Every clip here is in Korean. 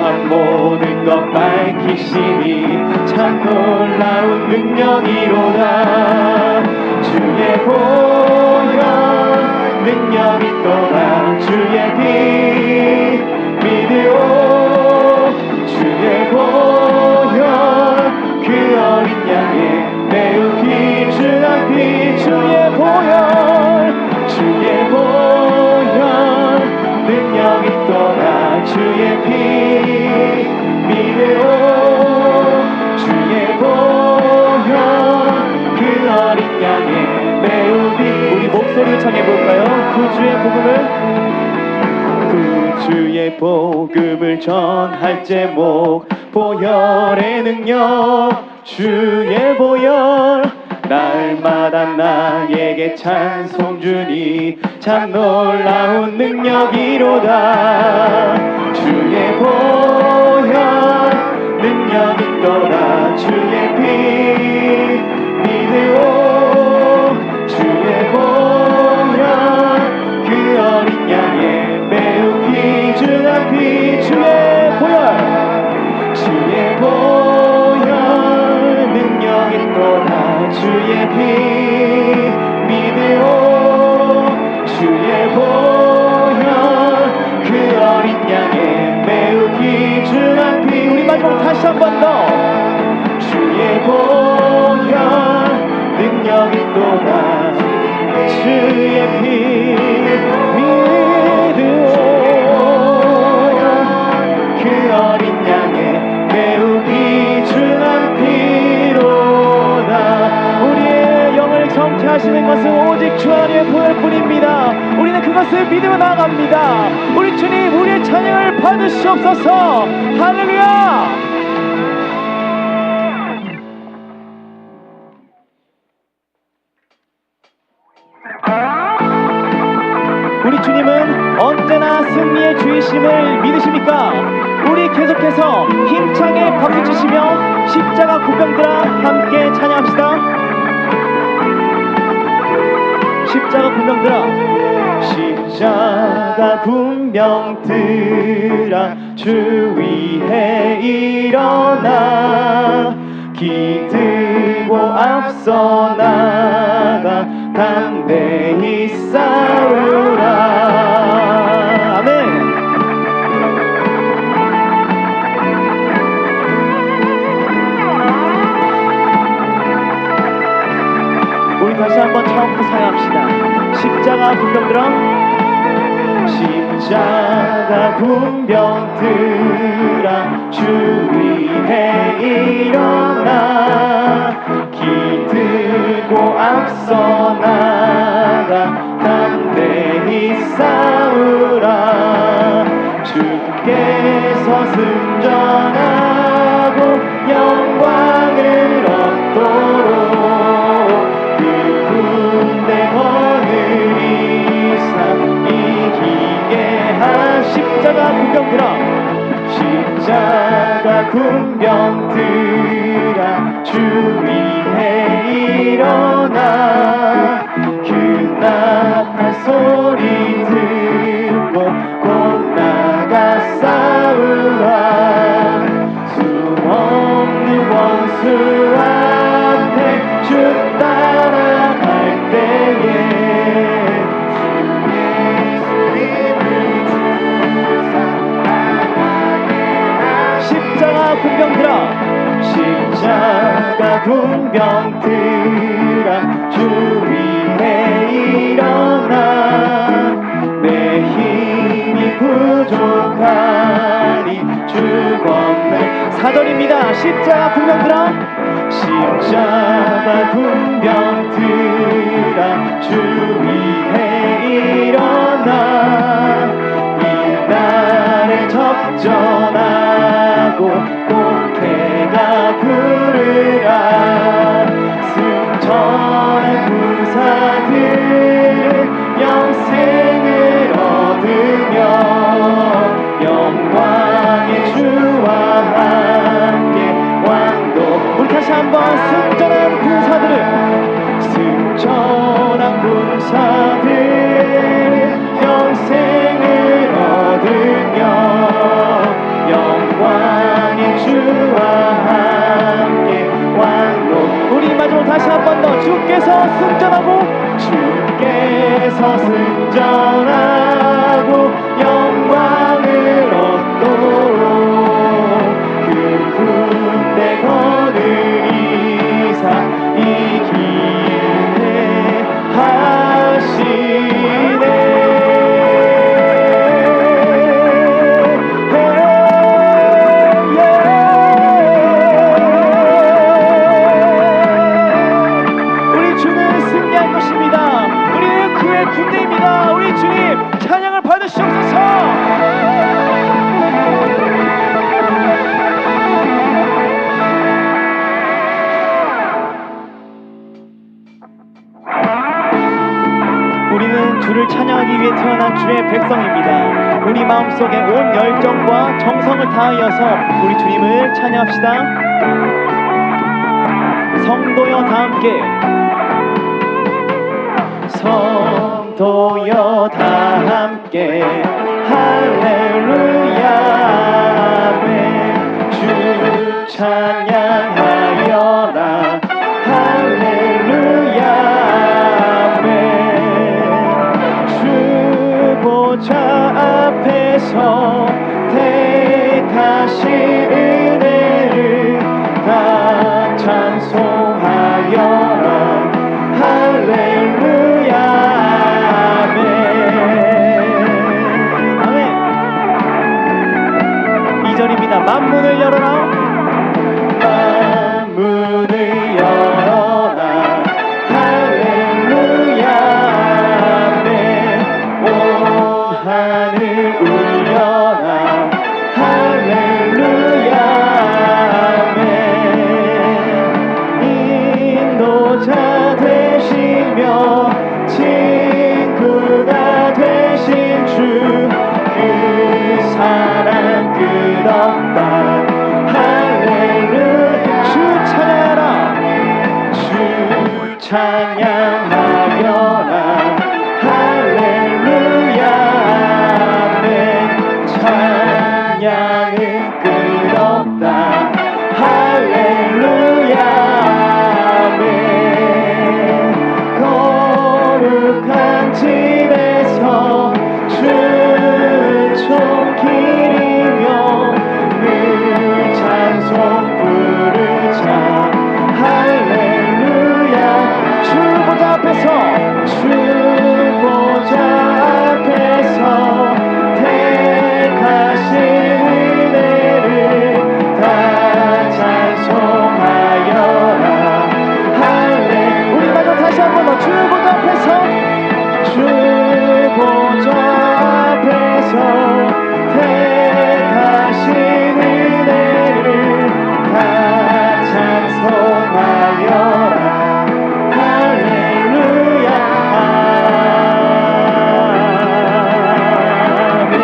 참 모든 것 밝히시니 참 놀라운 능력이로다. 주의 보혈 능력이 또다. 주의 피 믿으오. 주의 보혈 그 어린 양의 매우 귀중한 피. 주의 보혈 주의 보혈 능력이 또다. 주의 피 믿으오. 주의 보혈 그 어린 양의 매우 피. 우리 목소리를 청해볼까요? 구주의 복음을 구주의 복음을 전할 제목 보혈의 능력. 주의 보혈 날마다 나에게 찬송 주니 참 놀라운 능력이로다. 주의 보혈 능력이 또다. 주의 피 믿으오. 주의 보혈 그 어린 양의 매우 귀중한 피. 주의 보혈 주의 보혈 능력이 또다. 주의 피 믿으오. 주의 보혈 그 어린 양의 매우 귀중한 피. 우리 마지막 다시 한 번 더. 주의 보혈 능력이 또다. 주의 피 믿으오. 그 어린 양의 매우 귀중한 피로다. 우리의 영을 성취하시는 것은 오직 주 안의 보혈뿐입니다. 우리는 그것을 믿으며 나아갑니다. 우리 주님 우리의 찬양을 받으시옵소서. 할렐루야. 우리 주님은 언제나 승리의 주이심을 믿으십니까? 우리 계속해서 힘차게 박수 치시며 십자가 군병들아 함께 찬양합시다. 십자가 군병들아. 십자가 군병들아 주 위에 일어나 기들고 앞서 나가 담대히 싸우라. 아멘. 우리 다시 한번 처음부터 사용합시다. 십자가 군병들아. 십자가 군병들아 주 위에 일어나 기들고 앞서 나가 담대히 싸우라. 주께서 승전하고 영광을 얻도록 그 군대 거느리사 이기게 한 십자가 군병들아. 십자가 군병들아 주 위에 일어나 그 나팔 소리 듣고 곧 나가 싸우라. 수없는 원수 앞에 주 따라갈 때에 십자가 군병들아. 십자가 군병들아 주 위에 일어나 내 힘이 부족하니 주 권능. 4절입니다. 십자가 군병들아. 십자가 군병들아 주 위에 일어나 이 날에 접전하고 공태가 부르라. 승천한 군사들 영생을 얻으며 영광의 주와 함께 왕도. 우리 다시 한번 승천한 군사들은 승전하고 주께서 승전하고 영광을 얻도록 그 군대 거느리사 이기게 하시네. 우리 주는 승리할 것입니다. 우리는 그의 군대입니다. 우리 주님 찬양을 받으시옵소서. 우리는 주를 찬양하기 위해 태어난 주의 백성입니다. 우리 마음속에 온 열정과 정성을 다하여서 우리 주님을 찬양합시다. 성도여 다 함께, 성도여 다 함께 할렐루야 아멘. 주 찬양하여라 할렐루야 아멘. 주 보좌 앞에서 택하신 은혜를 다 찬송하여라 할렐루야 아멘. 아멘. 2절입니다. 만문을 열어라 만문을 열어라 할렐루야 아멘. 온 하늘 울려라 할렐루야 아멘. 인도자 되시며 친구가 되신 주 그 사랑 끝없다 할렐루야. 주 찬양하라 주 찬양하여라 할렐루야 아멘. 찬양은 끝없다 할렐루야 아멘. 거룩한 집에서 주총 기리며 늘 찬송 부르자 할렐루야. 주 보좌 앞에서 주 보좌 앞에서 택하신 은혜를 다 찬송하여라 할렐. 우리 마저 다시 한번 더 주 보좌 앞에서 주 보좌 앞에서 택하신 은혜를 다 찬송하여라 할렐루야 아멘.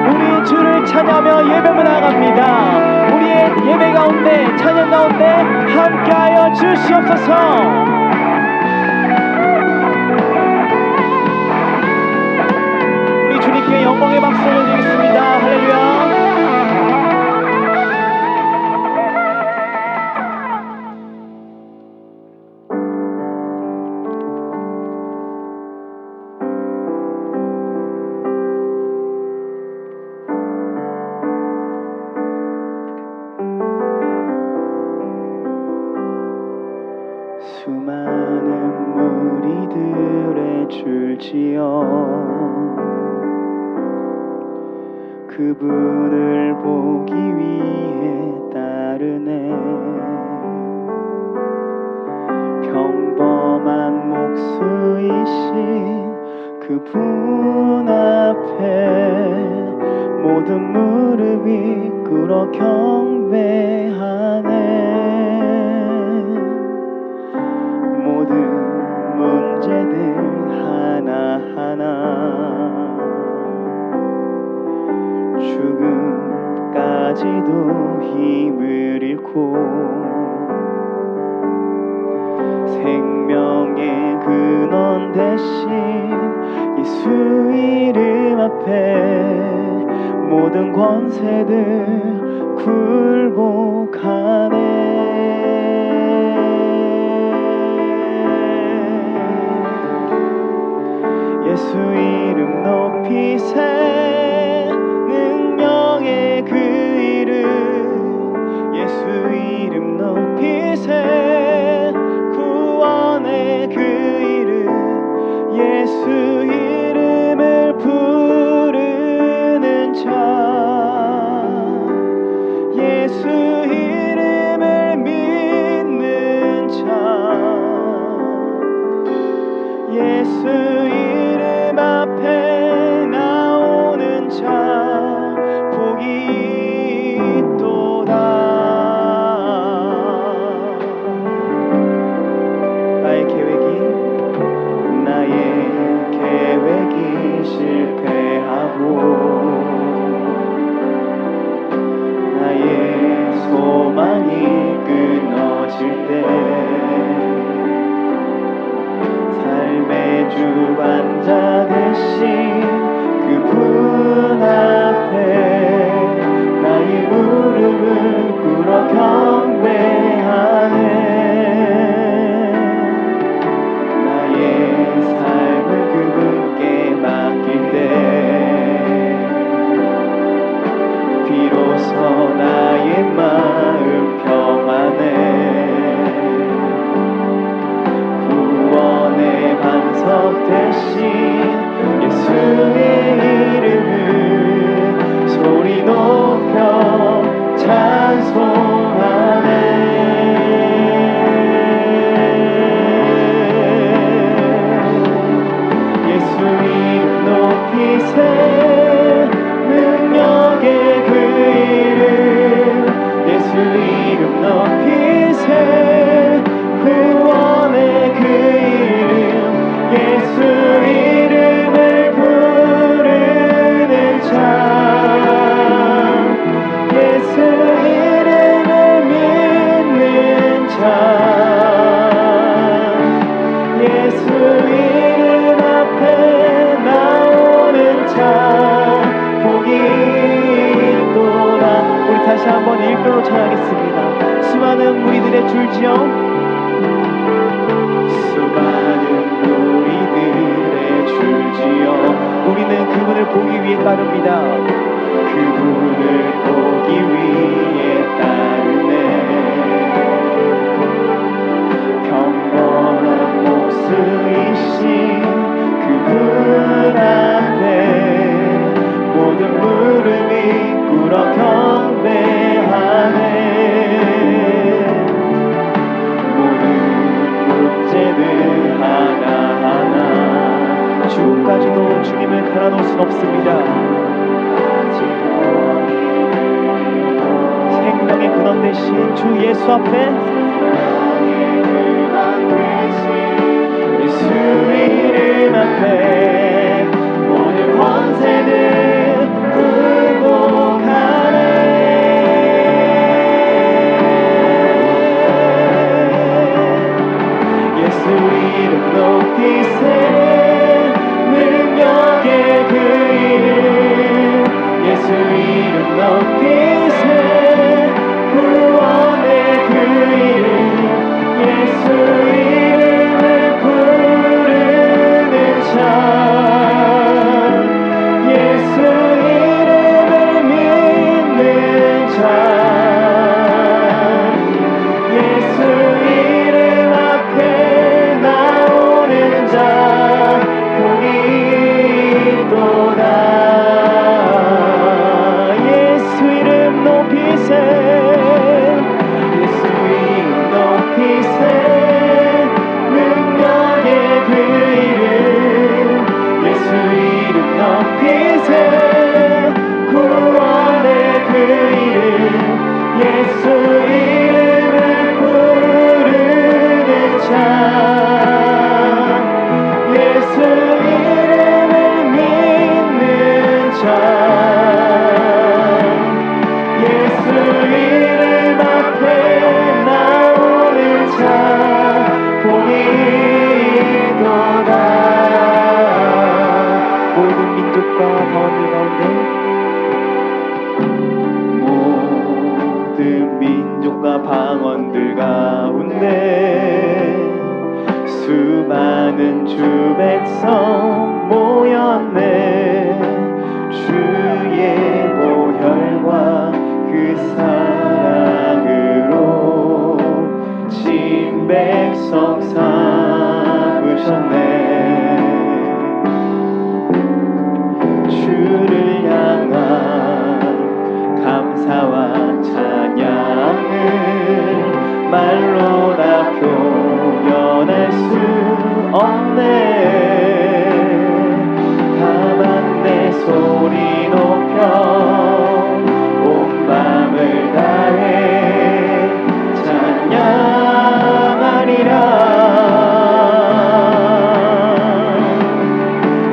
우리 주를 찬양하며 예배를 나아갑니다. 우리의 예배 가운데 찬양 가운데 함께하여 주시옵소서. 우리 주님께 영광의 박수를 드리겠습니다. 할렐루야. 수많은 무리들의 줄지어 그분을 보기 위해 따르네. 평범한 목수이신 그분 앞에 모든 무릎이 꿇어 경배하네. 모든 문제들 하나하나 죽음까지도 힘을 잃고 생명의 근원 대신 예수 이름 앞에 모든 권세들 굴복하네. 예수 이름 높이세 능력의 그 이름 예수 이름 높이세 구원의 그 이름 예수 이름을 부르는 자 예수 이름을 믿는 자 예수 이름 앞에 나오는 자 복이 있도다. 나의 계획이 실패하고 나의 소망이 끊어질 때 삶의 주관자 되신 그분 앞에 나의 무릎을 꿇어 경배하네. 나의 삶을 그분께 맡길 때 비로소 나의 마음 평안해. 구원의 반석 대신 예수의 이름을 소리 높여 찬송하네. 예수 이름 높이세 능력의 그 이름 예수 이름 높이세 구원의 그 이름 예수 이름을 부르는 자 예수 이름을 믿는 자 예수 이름 앞에 나오는 자 복이 있도다. 우리 다시 한번 일절로 찬양하겠습니다. 수많은 무리들의 줄지어 수많은 무리들의 줄지어 우리는 그분을 보기 위해 따릅니다. 그분을 보기 위해 따르네. 평범한 모습이신 그분 앞에 모든 무릎이 꿇어 경배하네. 모든 문제들 하나하나 주까지도 주님을 갈아놓을 순 없습니다. 생명의 근원 되신 주 예수 앞에 예수 이름 앞에 모든 권세를 굴복하네. 예수 이름 높이세 능력의 그 이름 예수 이름 높이세 구원의 그 이름 예수 이름을 부르는 자 예수 이름을 믿는 자 예수 이름 앞에 나오는 자 복이 있도다. 예수 이름 높이세 예수 이름 높이세 능력의 그 이름 예수 이름 높이세 구원의 그 이름 예수 이름을 부르는 자 예수 이름을 믿는 자 예수 이름 앞에 나오는 자 복이 있도다. 모든 민족과 방언들 가운데 모든 민족과 방언들 가운데 수많은 주 백성 모였네. 주의 보혈과 그 사랑으로 진 백성 삼으셨네. 주를 향한 감사와 찬양을 말로 다 표현할 수 없네. 다만 내 소리 높여 온 맘을 다해 찬양하리라.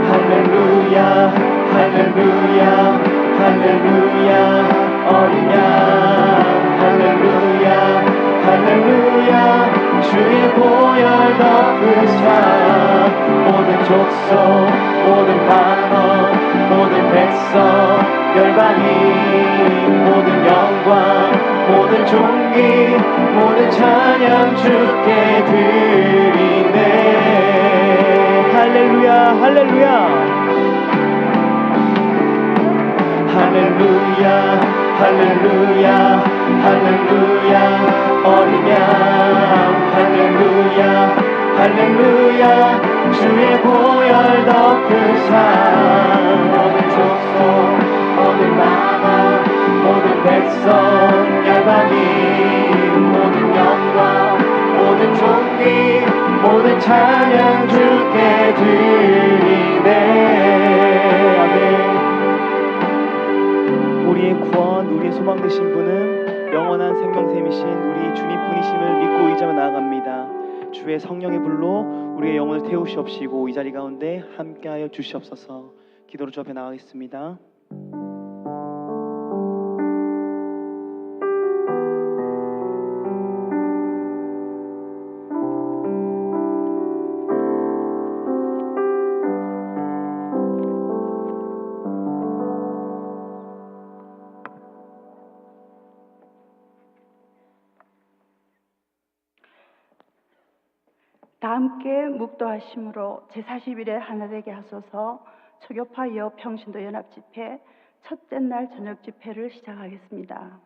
할렐루야 할렐루야 할렐루야 어린 양 할렐루야 할렐루야 주의 보혈 덮으사 모든 족속 모든 반원 모든 백성 열방이 모든 영광 모든 존귀 모든 찬양 주께 드리네. 할렐루야 할렐루야 할렐루야 할렐루야 할렐루야 어린 양 할렐루야 할렐루야 주의 보혈 덮으사 모든 족속 모든 만원 모든 백성 열방이 모든 영광 모든 존귀 모든 찬양 주께 드리네. 아멘. 우리의 구원, 우리의 소망 되신 분은 영원한 생명샘이신 우리 주님뿐이심을 믿고 의지하며 나아갑니다. 주의 성령의 불로 우리의 영혼을 태우시옵시고 이 자리 가운데 함께하여 주시옵소서. 기도로 주 앞에 나가겠습니다. 다 함께 묵도하심으로 제40일에 하나되게 하소서. 초교파이어 평신도 연합집회 첫째 날 저녁 집회를 시작하겠습니다.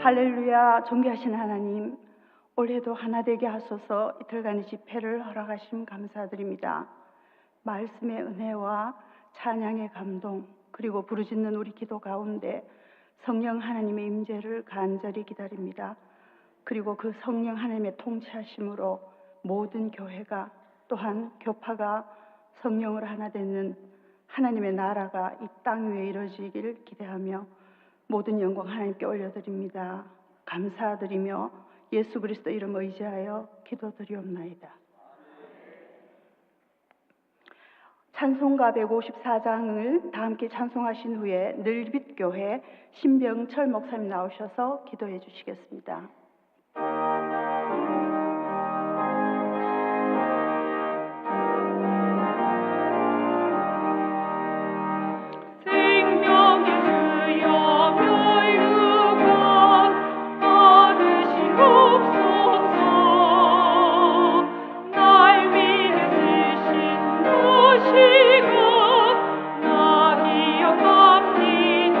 할렐루야. 존귀하신 하나님, 올해도 하나되게 하소서. 이틀간의 집회를 허락하심 감사드립니다. 말씀의 은혜와 찬양의 감동 그리고 부르짖는 우리 기도 가운데 성령 하나님의 임재를 간절히 기다립니다. 그리고 그 성령 하나님의 통치하심으로 모든 교회가 또한 교파가 성령으로 하나 되는 하나님의 나라가 이 땅 위에 이루어지기를 기대하며 모든 영광 하나님께 올려드립니다. 감사드리며 예수 그리스도 이름 의지하여 기도드리옵나이다. 찬송가 154장을 다 함께 찬송하신 후에 늘빛교회 신병철 목사님 나오셔서 기도해 주시겠습니다. 나 기억합니다.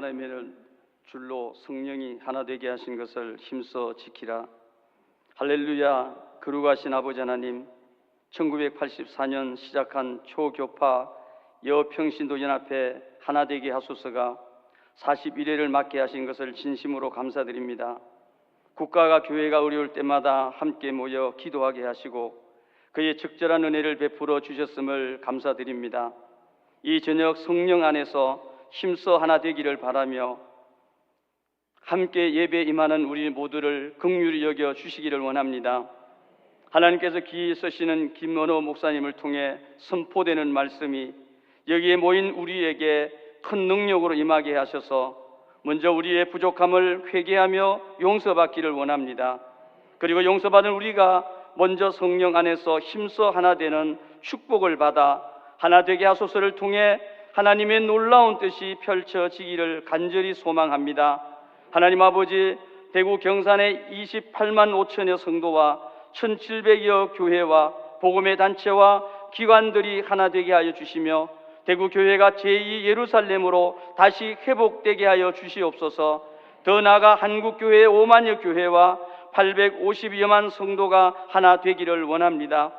하나님의 줄로 성령이 하나 되게 하신 것을 힘써 지키라. 할렐루야. 거룩하신 아버지 하나님, 1984년 시작한 초교파 여평신도 연합회 하나 되게 하소서가 41회를 맞게 하신 것을 진심으로 감사드립니다. 국가가 교회가 어려울 때마다 함께 모여 기도하게 하시고 그의 적절한 은혜를 베풀어 주셨음을 감사드립니다. 이 저녁 성령 안에서 힘써 하나 되기를 바라며 함께 예배에 임하는 우리 모두를 긍휼히 여겨 주시기를 원합니다. 하나님께서 귀히 쓰시는 김원호 목사님을 통해 선포되는 말씀이 여기에 모인 우리에게 큰 능력으로 임하게 하셔서 먼저 우리의 부족함을 회개하며 용서받기를 원합니다. 그리고 용서받은 우리가 먼저 성령 안에서 힘써 하나 되는 축복을 받아 하나 되게 하소서를 통해 하나님의 놀라운 뜻이 펼쳐지기를 간절히 소망합니다. 하나님 아버지, 대구 경산의 28만 5천여 성도와 1700여 교회와 복음의 단체와 기관들이 하나 되게 하여 주시며 대구 교회가 제2 예루살렘으로 다시 회복되게 하여 주시옵소서. 더 나아가 한국 교회의 5만여 교회와 850여만 성도가 하나 되기를 원합니다.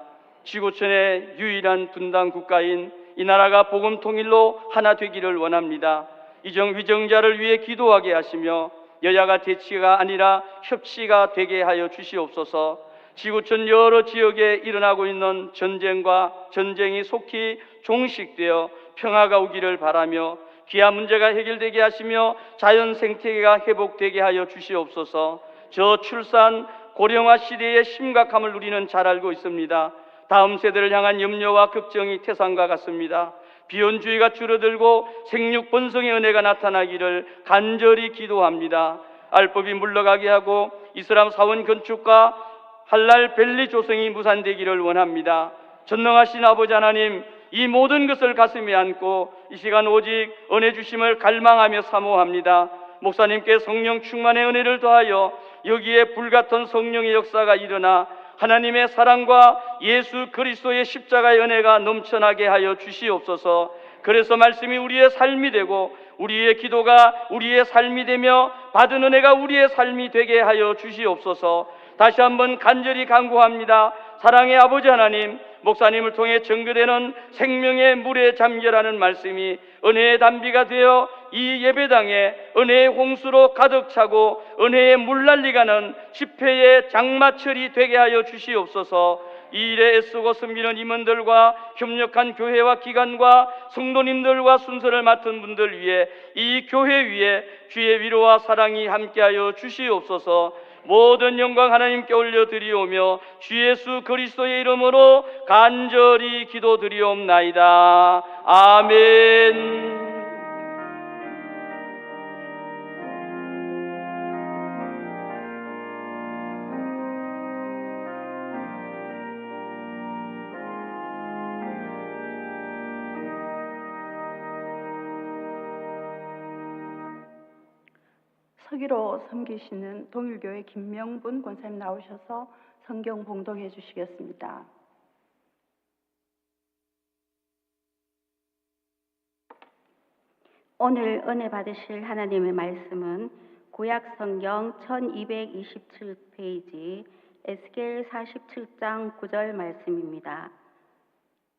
지구촌의 유일한 분당 국가인 이 나라가 복음 통일로 하나 되기를 원합니다. 이정 위정자를 위해 기도하게 하시며 여야가 대치가 아니라 협치가 되게 하여 주시옵소서. 지구촌 여러 지역에 일어나고 있는 전쟁과 전쟁이 속히 종식되어 평화가 오기를 바라며 기아 문제가 해결되게 하시며 자연 생태계가 회복되게 하여 주시옵소서. 저출산 고령화 시대의 심각함을 우리는 잘 알고 있습니다. 다음 세대를 향한 염려와 걱정이 태산과 같습니다. 비혼주의가 줄어들고 생육 번성의 은혜가 나타나기를 간절히 기도합니다. 알법이 물러가게 하고 이슬람 사원 건축과 할랄 벨리 조성이 무산되기를 원합니다. 전능하신 아버지 하나님, 이 모든 것을 가슴에 안고 이 시간 오직 은혜 주심을 갈망하며 사모합니다. 목사님께 성령 충만의 은혜를 더하여 여기에 불같은 성령의 역사가 일어나 하나님의 사랑과 예수 그리스도의 십자가의 은혜가 넘쳐나게 하여 주시옵소서. 그래서 말씀이 우리의 삶이 되고 우리의 기도가 우리의 삶이 되며 받은 은혜가 우리의 삶이 되게 하여 주시옵소서. 다시 한번 간절히 간구합니다. 사랑의 아버지 하나님, 목사님을 통해 전개되는 생명의 물에 잠겨라는 말씀이 은혜의 담비가 되어 이 예배당에 은혜의 홍수로 가득 차고 은혜의 물난리가는 집회의 장마철이 되게 하여 주시옵소서. 이 일에 애쓰고 섬기는 임원들과 협력한 교회와 기관과 성도님들과 순서를 맡은 분들 위해 이 교회 위에 주의 위로와 사랑이 함께하여 주시옵소서. 모든 영광 하나님께 올려드리오며 주 예수 그리스도의 이름으로 간절히 기도드리옵나이다. 아멘. 서기로 섬기시는 동일교회 김명분 권사님 나오셔서 성경 봉독해 주시겠습니다. 오늘 은혜 받으실 하나님의 말씀은 구약 성경 1227페이지 에스겔 47장 9절 말씀입니다.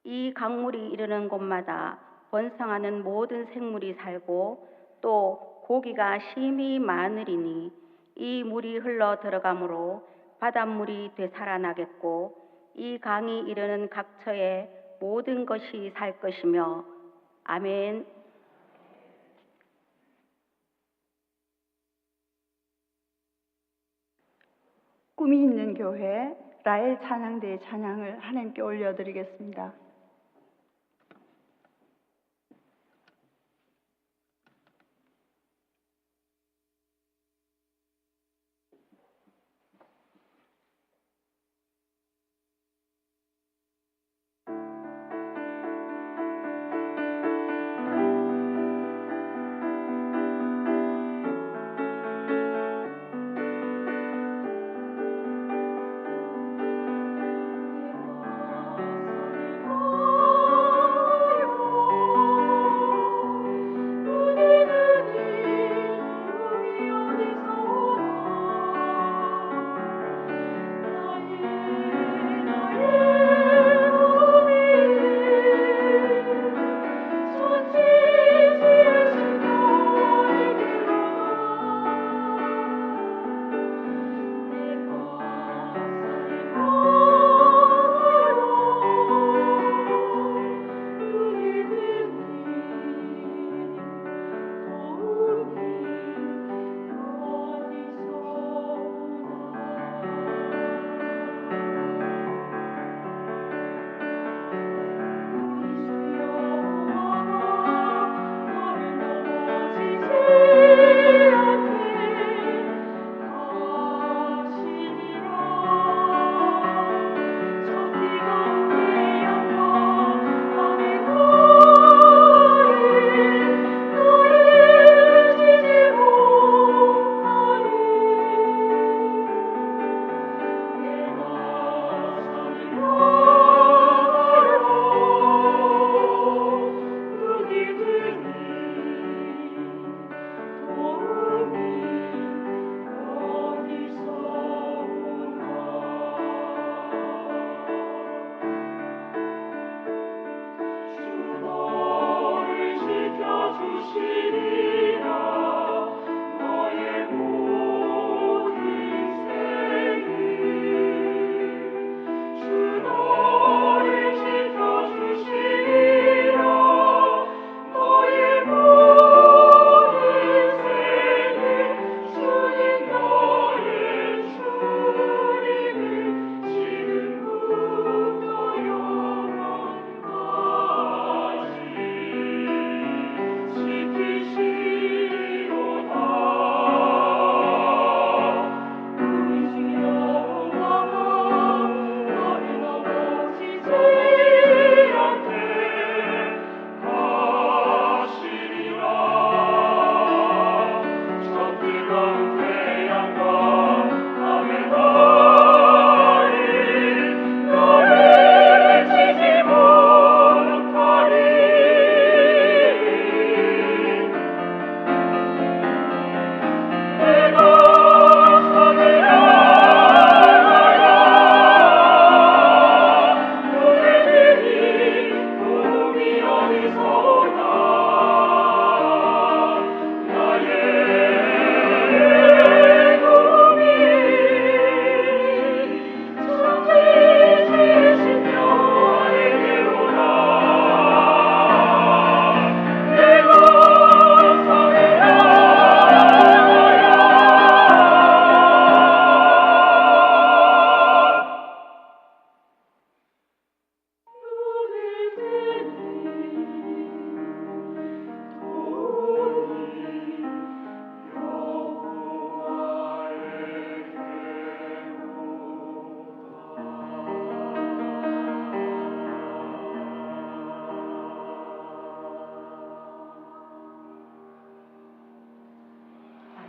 이 강물이 이르는 곳마다 번성하는 모든 생물이 살고 또 고기가 심히 많으리니 이 물이 흘러 들어가므로 바닷물이 되살아나겠고 이 강이 이르는 각처에 모든 것이 살 것이며 아멘. 꿈이 있는 교회 라엘 찬양대의 찬양을 하나님께 올려드리겠습니다. 오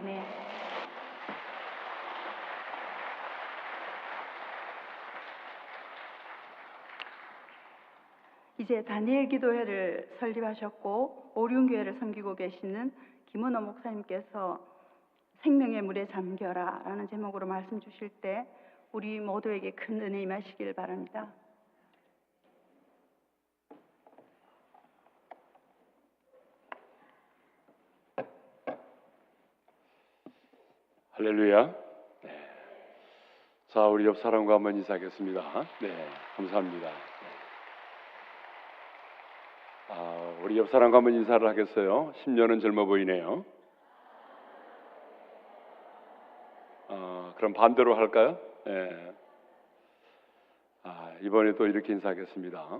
아멘. 이제 다니엘 기도회를 설립하셨고 오륜교회를 섬기고 계시는 김은호 목사님께서 생명의 물에 잠겨라 라는 제목으로 말씀 주실 때 우리 모두에게 큰 은혜 임하시길 바랍니다. 할렐루야. 네. 자, 우리 옆 사람과 한번 인사하겠습니다. 네, 감사합니다. 우리 옆 사람과 한번 인사를 하겠어요. 10년은 젊어 보이네요. 그럼 반대로 할까요? 네. 이번에 또 이렇게 인사하겠습니다.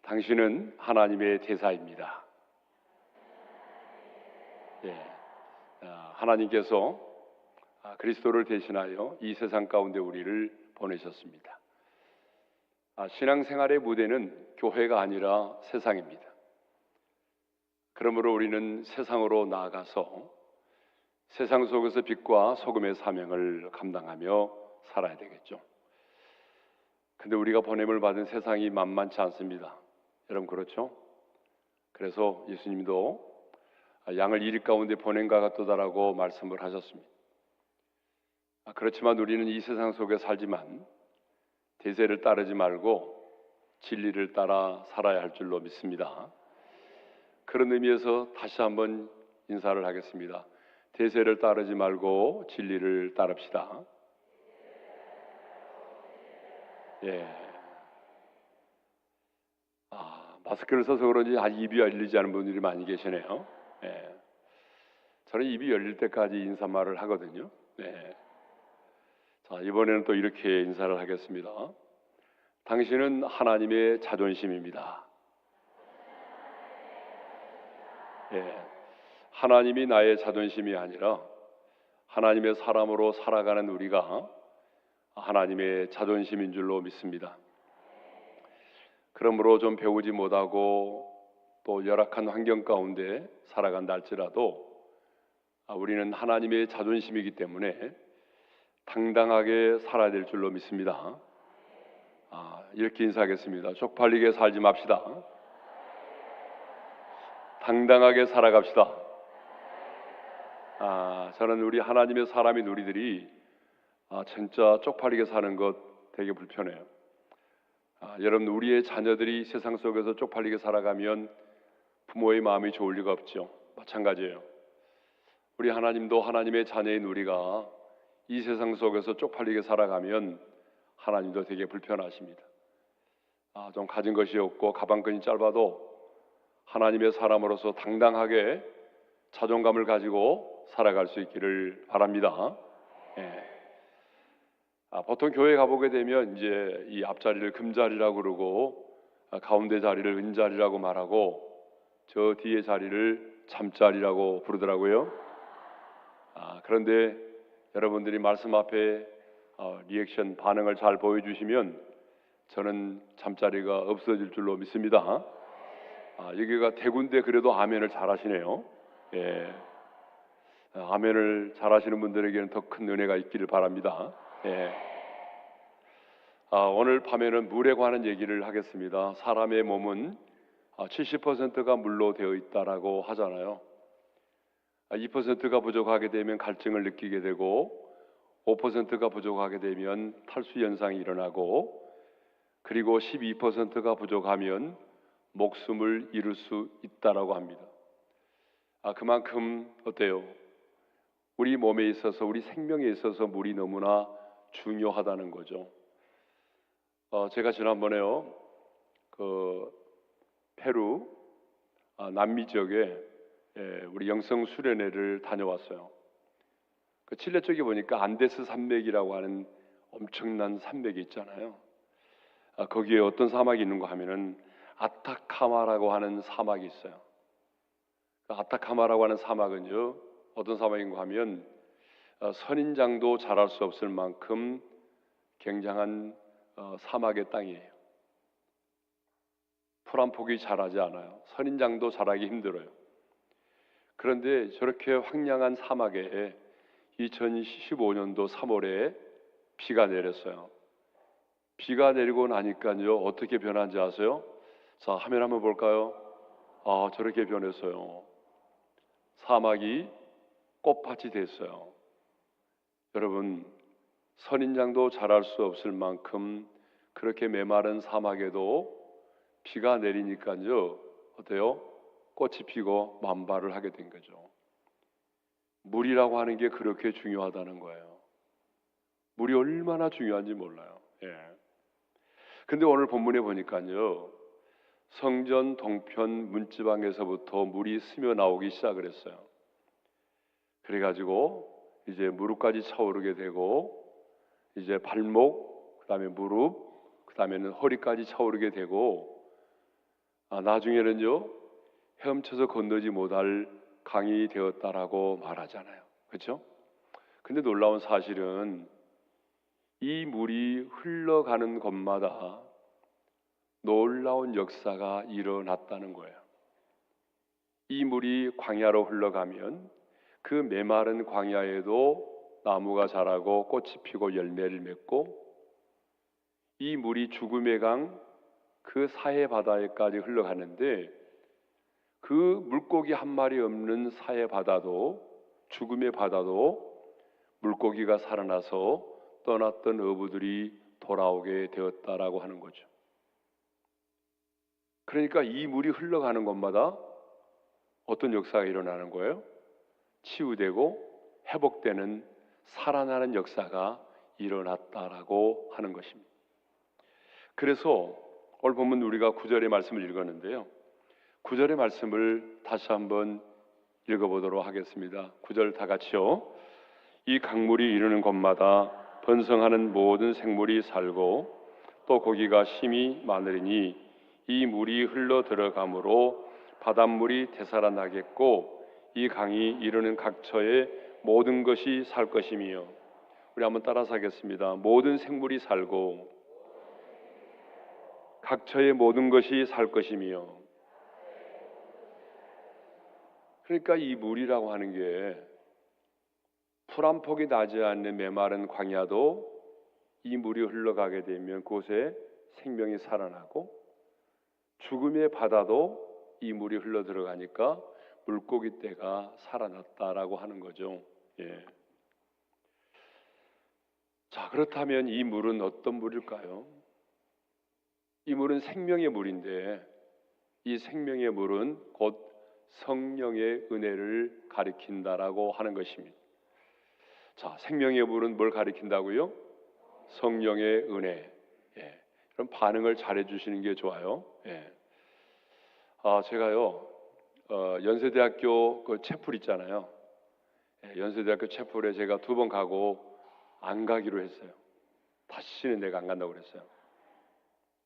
당신은 하나님의 대사입니다. 예. 하나님께서 그리스도를 대신하여 이 세상 가운데 우리를 보내셨습니다. 신앙생활의 무대는 교회가 아니라 세상입니다. 그러므로 우리는 세상으로 나아가서 세상 속에서 빛과 소금의 사명을 감당하며 살아야 되겠죠. 근데 우리가 보냄을 받은 세상이 만만치 않습니다. 여러분 그렇죠? 그래서 예수님도 양을 이리 가운데 보낸 것 같도다라고 말씀을 하셨습니다. 그렇지만 우리는 이 세상 속에 살지만 대세를 따르지 말고 진리를 따라 살아야 할 줄로 믿습니다. 그런 의미에서 다시 한번 인사를 하겠습니다. 대세를 따르지 말고 진리를 따릅시다. 예. 마스크를 써서 그런지 입이 열리지 않은 분들이 많이 계시네요. 예. 저는 입이 열릴 때까지 인사말을 하거든요. 네. 자, 이번에는 또 이렇게 인사를 하겠습니다. 당신은 하나님의 자존심입니다. 예. 하나님이 나의 자존심이 아니라 하나님의 사람으로 살아가는 우리가 하나님의 자존심인 줄로 믿습니다. 그러므로 좀 배우지 못하고 또 열악한 환경 가운데 살아간다 할지라도 우리는 하나님의 자존심이기 때문에 당당하게 살아야 될 줄로 믿습니다. 이렇게 인사하겠습니다. 쪽팔리게 살지 맙시다. 당당하게 살아갑시다. 저는 우리 하나님의 사람인 우리들이 진짜 쪽팔리게 사는 것 되게 불편해요. 여러분 우리의 자녀들이 세상 속에서 쪽팔리게 살아가면 부모의 마음이 좋을 리가 없죠. 마찬가지예요. 우리 하나님도 하나님의 자녀인 우리가 이 세상 속에서 쪽팔리게 살아가면 하나님도 되게 불편하십니다. 좀 가진 것이 없고 가방끈이 짧아도 하나님의 사람으로서 당당하게 자존감을 가지고 살아갈 수 있기를 바랍니다. 예. 보통 교회 가보게 되면 이제 이 앞자리를 금자리라고 그러고 가운데 자리를 은자리라고 말하고 저 뒤에 자리를 잠자리라고 부르더라고요. 그런데 여러분들이 말씀 앞에 리액션 반응을 잘 보여주시면 저는 잠자리가 없어질 줄로 믿습니다. 여기가 대구인데 그래도 아멘을 잘 하시네요. 예. 아멘을 잘 하시는 분들에게는 더 큰 은혜가 있기를 바랍니다. 예. 오늘 밤에는 물에 관한 얘기를 하겠습니다. 사람의 몸은 70%가 물로 되어 있다라고 하잖아요. 2%가 부족하게 되면 갈증을 느끼게 되고 5%가 부족하게 되면 탈수 현상이 일어나고 그리고 12%가 부족하면 목숨을 잃을 수 있다라고 합니다. 그만큼 어때요? 우리 몸에 있어서, 우리 생명에 있어서 물이 너무나 중요하다는 거죠. 제가 지난번에요, 페루 남미 지역에 우리 영성 수련회를 다녀왔어요. 그 칠레 쪽에 보니까 안데스 산맥이라고 하는 엄청난 산맥이 있잖아요. 거기에 어떤 사막이 있는가 하면은 아타카마라고 하는 사막이 있어요. 그 아타카마라고 하는 사막은요, 어떤 사막인가 하면 선인장도 자랄 수 없을 만큼 굉장한 사막의 땅이에요. 풀 한 폭이 자라지 않아요. 선인장도 자라기 힘들어요. 그런데 저렇게 황량한 사막에 2015년도 3월에 비가 내렸어요. 비가 내리고 나니까요, 어떻게 변한지 아세요? 자, 화면 한번 볼까요? 저렇게 변했어요. 사막이 꽃밭이 됐어요. 여러분, 선인장도 자랄 수 없을 만큼 그렇게 메마른 사막에도 비가 내리니까요, 어때요? 꽃이 피고 만발을 하게 된 거죠. 물이라고 하는 게 그렇게 중요하다는 거예요. 물이 얼마나 중요한지 몰라요. 근데 오늘 본문에 보니까요, 성전 동편 문지방에서부터 물이 스며 나오기 시작을 했어요. 그래가지고 이제 무릎까지 차오르게 되고, 이제 발목, 그 다음에 무릎, 그 다음에는 허리까지 차오르게 되고, 나중에는요, 헤엄쳐서 건너지 못할 강이 되었다라고 말하잖아요. 그렇죠? 근데 놀라운 사실은 이 물이 흘러가는 곳마다 놀라운 역사가 일어났다는 거예요. 이 물이 광야로 흘러가면 그 메마른 광야에도 나무가 자라고 꽃이 피고 열매를 맺고, 이 물이 죽음의 강, 그 사해 바다에까지 흘러가는데, 그 물고기 한 마리 없는 사해 바다도, 죽음의 바다도 물고기가 살아나서 떠났던 어부들이 돌아오게 되었다라고 하는 거죠. 그러니까 이 물이 흘러가는 곳마다 어떤 역사가 일어나는 거예요? 치유되고 회복되는, 살아나는 역사가 일어났다라고 하는 것입니다. 그래서 오늘 보면 우리가 9절의 말씀을 읽었는데요, 9절의 말씀을 다시 한번 읽어보도록 하겠습니다. 9절 다 같이요. 이 강물이 이르는 곳마다 번성하는 모든 생물이 살고 또 고기가 심히 많으리니 이 물이 흘러 들어가므로 바닷물이 되살아나겠고 이 강이 이르는 각처에 모든 것이 살 것이며. 우리 한번 따라서 하겠습니다. 모든 생물이 살고 각처의 모든 것이 살 것이며. 그러니까 이 물이라고 하는 게 풀 한 폭이 나지 않는 메마른 광야도 이 물이 흘러가게 되면 그곳에 생명이 살아나고, 죽음의 바다도 이 물이 흘러 들어가니까 물고기 떼가 살아났다라고 하는 거죠. 자, 그렇다면 이 물은 어떤 물일까요? 이 물은 생명의 물인데, 이 생명의 물은 곧 성령의 은혜를 가리킨다라고 하는 것입니다. 자, 생명의 물은 뭘 가리킨다고요? 성령의 은혜. 그럼 반응을 잘해 주시는 게 좋아요. 제가요, 연세대학교 그 채플 있잖아요. 연세대학교 채플에 제가 2번 가고 안 가기로 했어요. 다시는 내가 안 간다고 그랬어요.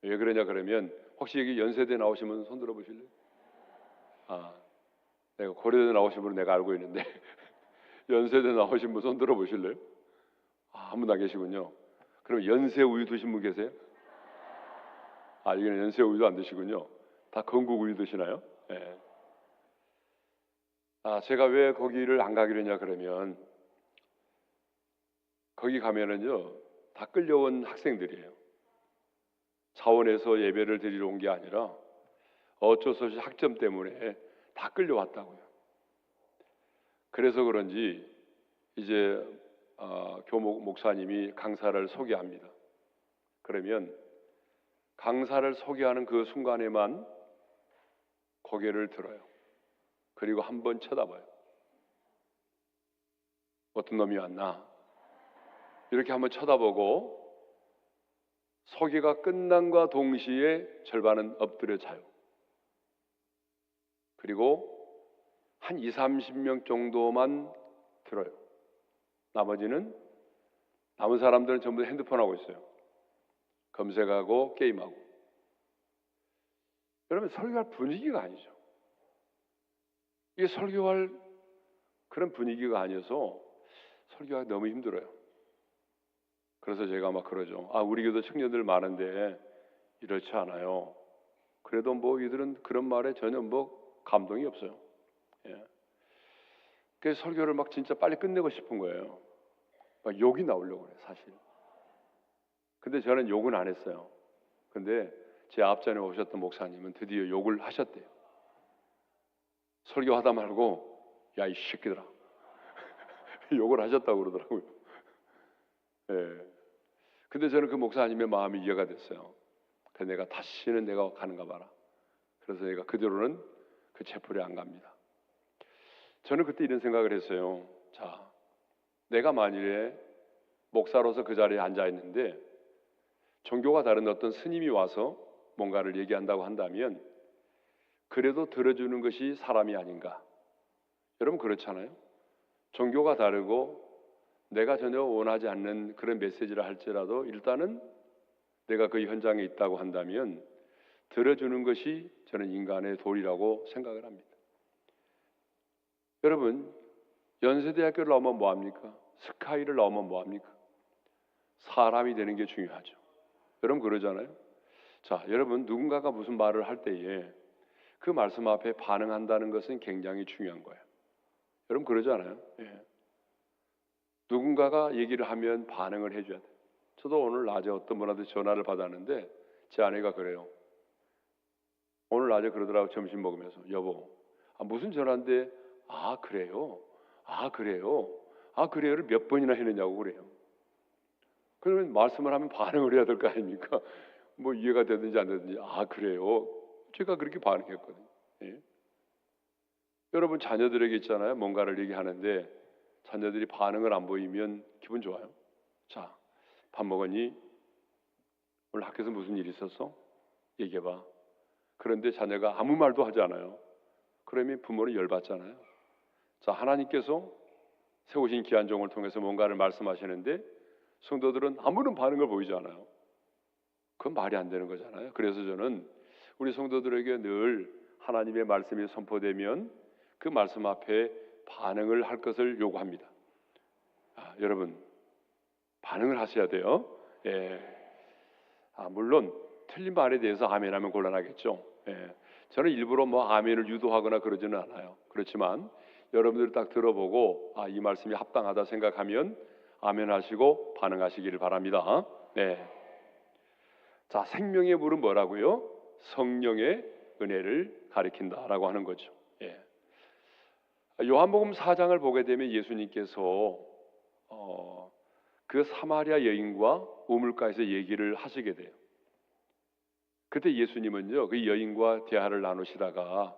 왜 그러냐 그러면, 혹시 여기 연세대 나오신 분 손 들어 보실래요? 내가 고려대 나오신 분은 내가 알고 있는데 연세대 나오신 분 손 들어 보실래요? 한 분도 안 계시군요. 그럼 연세 우유 드신 분 계세요? 여기는 연세 우유도 안 드시군요. 다 건국 우유 드시나요? 제가 왜 거기를 안 가기로 했냐 그러면, 거기 가면은요 다 끌려온 학생들이에요. 자원에서 예배를 드리러 온 게 아니라 어쩔 수 없이 학점 때문에 다 끌려왔다고요. 그래서 그런지 이제 교목 목사님이 강사를 소개합니다. 그러면 강사를 소개하는 그 순간에만 고개를 들어요. 그리고 한번 쳐다봐요. 어떤 놈이 왔나? 이렇게 한번 쳐다보고 소개가 끝난과 동시에 절반은 엎드려 자요. 그리고 한 20, 30명 정도만 들어요. 나머지는 남은 사람들은 전부 다 핸드폰 하고 있어요. 검색하고 게임하고. 여러분, 설교할 분위기가 아니죠. 이게 설교할 그런 분위기가 아니어서 설교하기 너무 힘들어요. 그래서 제가 막 그러죠. 우리 교도 청년들 많은데 이렇지 않아요. 그래도 뭐 이들은 그런 말에 전혀 뭐 감동이 없어요. 예. 그래서 설교를 막 진짜 빨리 끝내고 싶은 거예요. 막 욕이 나오려고 그래요, 사실. 근데 저는 욕은 안 했어요. 근데 제 앞전에 오셨던 목사님은 드디어 욕을 하셨대요. 설교하다 말고 야, 이 새끼들아. 욕을 하셨다고 그러더라고요. 예. 근데 저는 그 목사님의 마음이 이해가 됐어요. 그래서 내가 다시는 내가 가는가 봐라. 그래서 내가 그대로는 그 채플에 안 갑니다. 저는 그때 이런 생각을 했어요. 자, 내가 만일에 목사로서 그 자리에 앉아 있는데 종교가 다른 어떤 스님이 와서 뭔가를 얘기한다고 한다면 그래도 들어주는 것이 사람이 아닌가? 여러분 그렇잖아요. 종교가 다르고 내가 전혀 원하지 않는 그런 메시지를 할지라도 일단은 내가 그 현장에 있다고 한다면 들어주는 것이 저는 인간의 도리라고 생각을 합니다. 여러분, 연세대학교를 나오면 뭐합니까? 스카이를 나오면 뭐합니까? 사람이 되는 게 중요하죠. 여러분 그러잖아요. 자, 여러분 누군가가 무슨 말을 할 때에 그 말씀 앞에 반응한다는 것은 굉장히 중요한 거예요. 여러분 그러잖아요. 예. 누군가가 얘기를 하면 반응을 해줘야 돼요. 저도 오늘 낮에 어떤 분한테 전화를 받았는데 제 아내가 그래요. 오늘 낮에 그러더라고. 점심 먹으면서 여보, 무슨 전화인데 그래요? 그래요를 몇 번이나 했느냐고 그래요. 그러면 말씀을 하면 반응을 해야 될 거 아닙니까? 뭐 이해가 되든지 안 되든지 그래요. 제가 그렇게 반응했거든요. 예? 여러분 자녀들에게 있잖아요. 뭔가를 얘기하는데 자녀들이 반응을 안 보이면 기분 좋아요. 자, 밥 먹었니? 오늘 학교에서 무슨 일 있었어? 얘기해봐. 그런데 자녀가 아무 말도 하지 않아요. 그러면 부모는 열받잖아요. 자, 하나님께서 세우신 귀한 종을 통해서 뭔가를 말씀하시는데 성도들은 아무런 반응을 보이지 않아요. 그건 말이 안 되는 거잖아요. 그래서 저는 우리 성도들에게 늘 하나님의 말씀이 선포되면 그 말씀 앞에 반응을 할 것을 요구합니다. 여러분 반응을 하셔야 돼요. 예. 물론 틀린 말에 대해서 아멘하면 곤란하겠죠. 예. 저는 일부러 아멘을 유도하거나 그러지는 않아요. 그렇지만 여러분들이 딱 들어보고 이 말씀이 합당하다 생각하면 아멘하시고 반응하시기를 바랍니다. 네. 자, 생명의 물은 뭐라고요? 성령의 은혜를 가리킨다라고 하는 거죠. 예. 요한복음 4장을 보게 되면 예수님께서 그 사마리아 여인과 우물가에서 얘기를 하시게 돼요. 그때 예수님은요, 그 여인과 대화를 나누시다가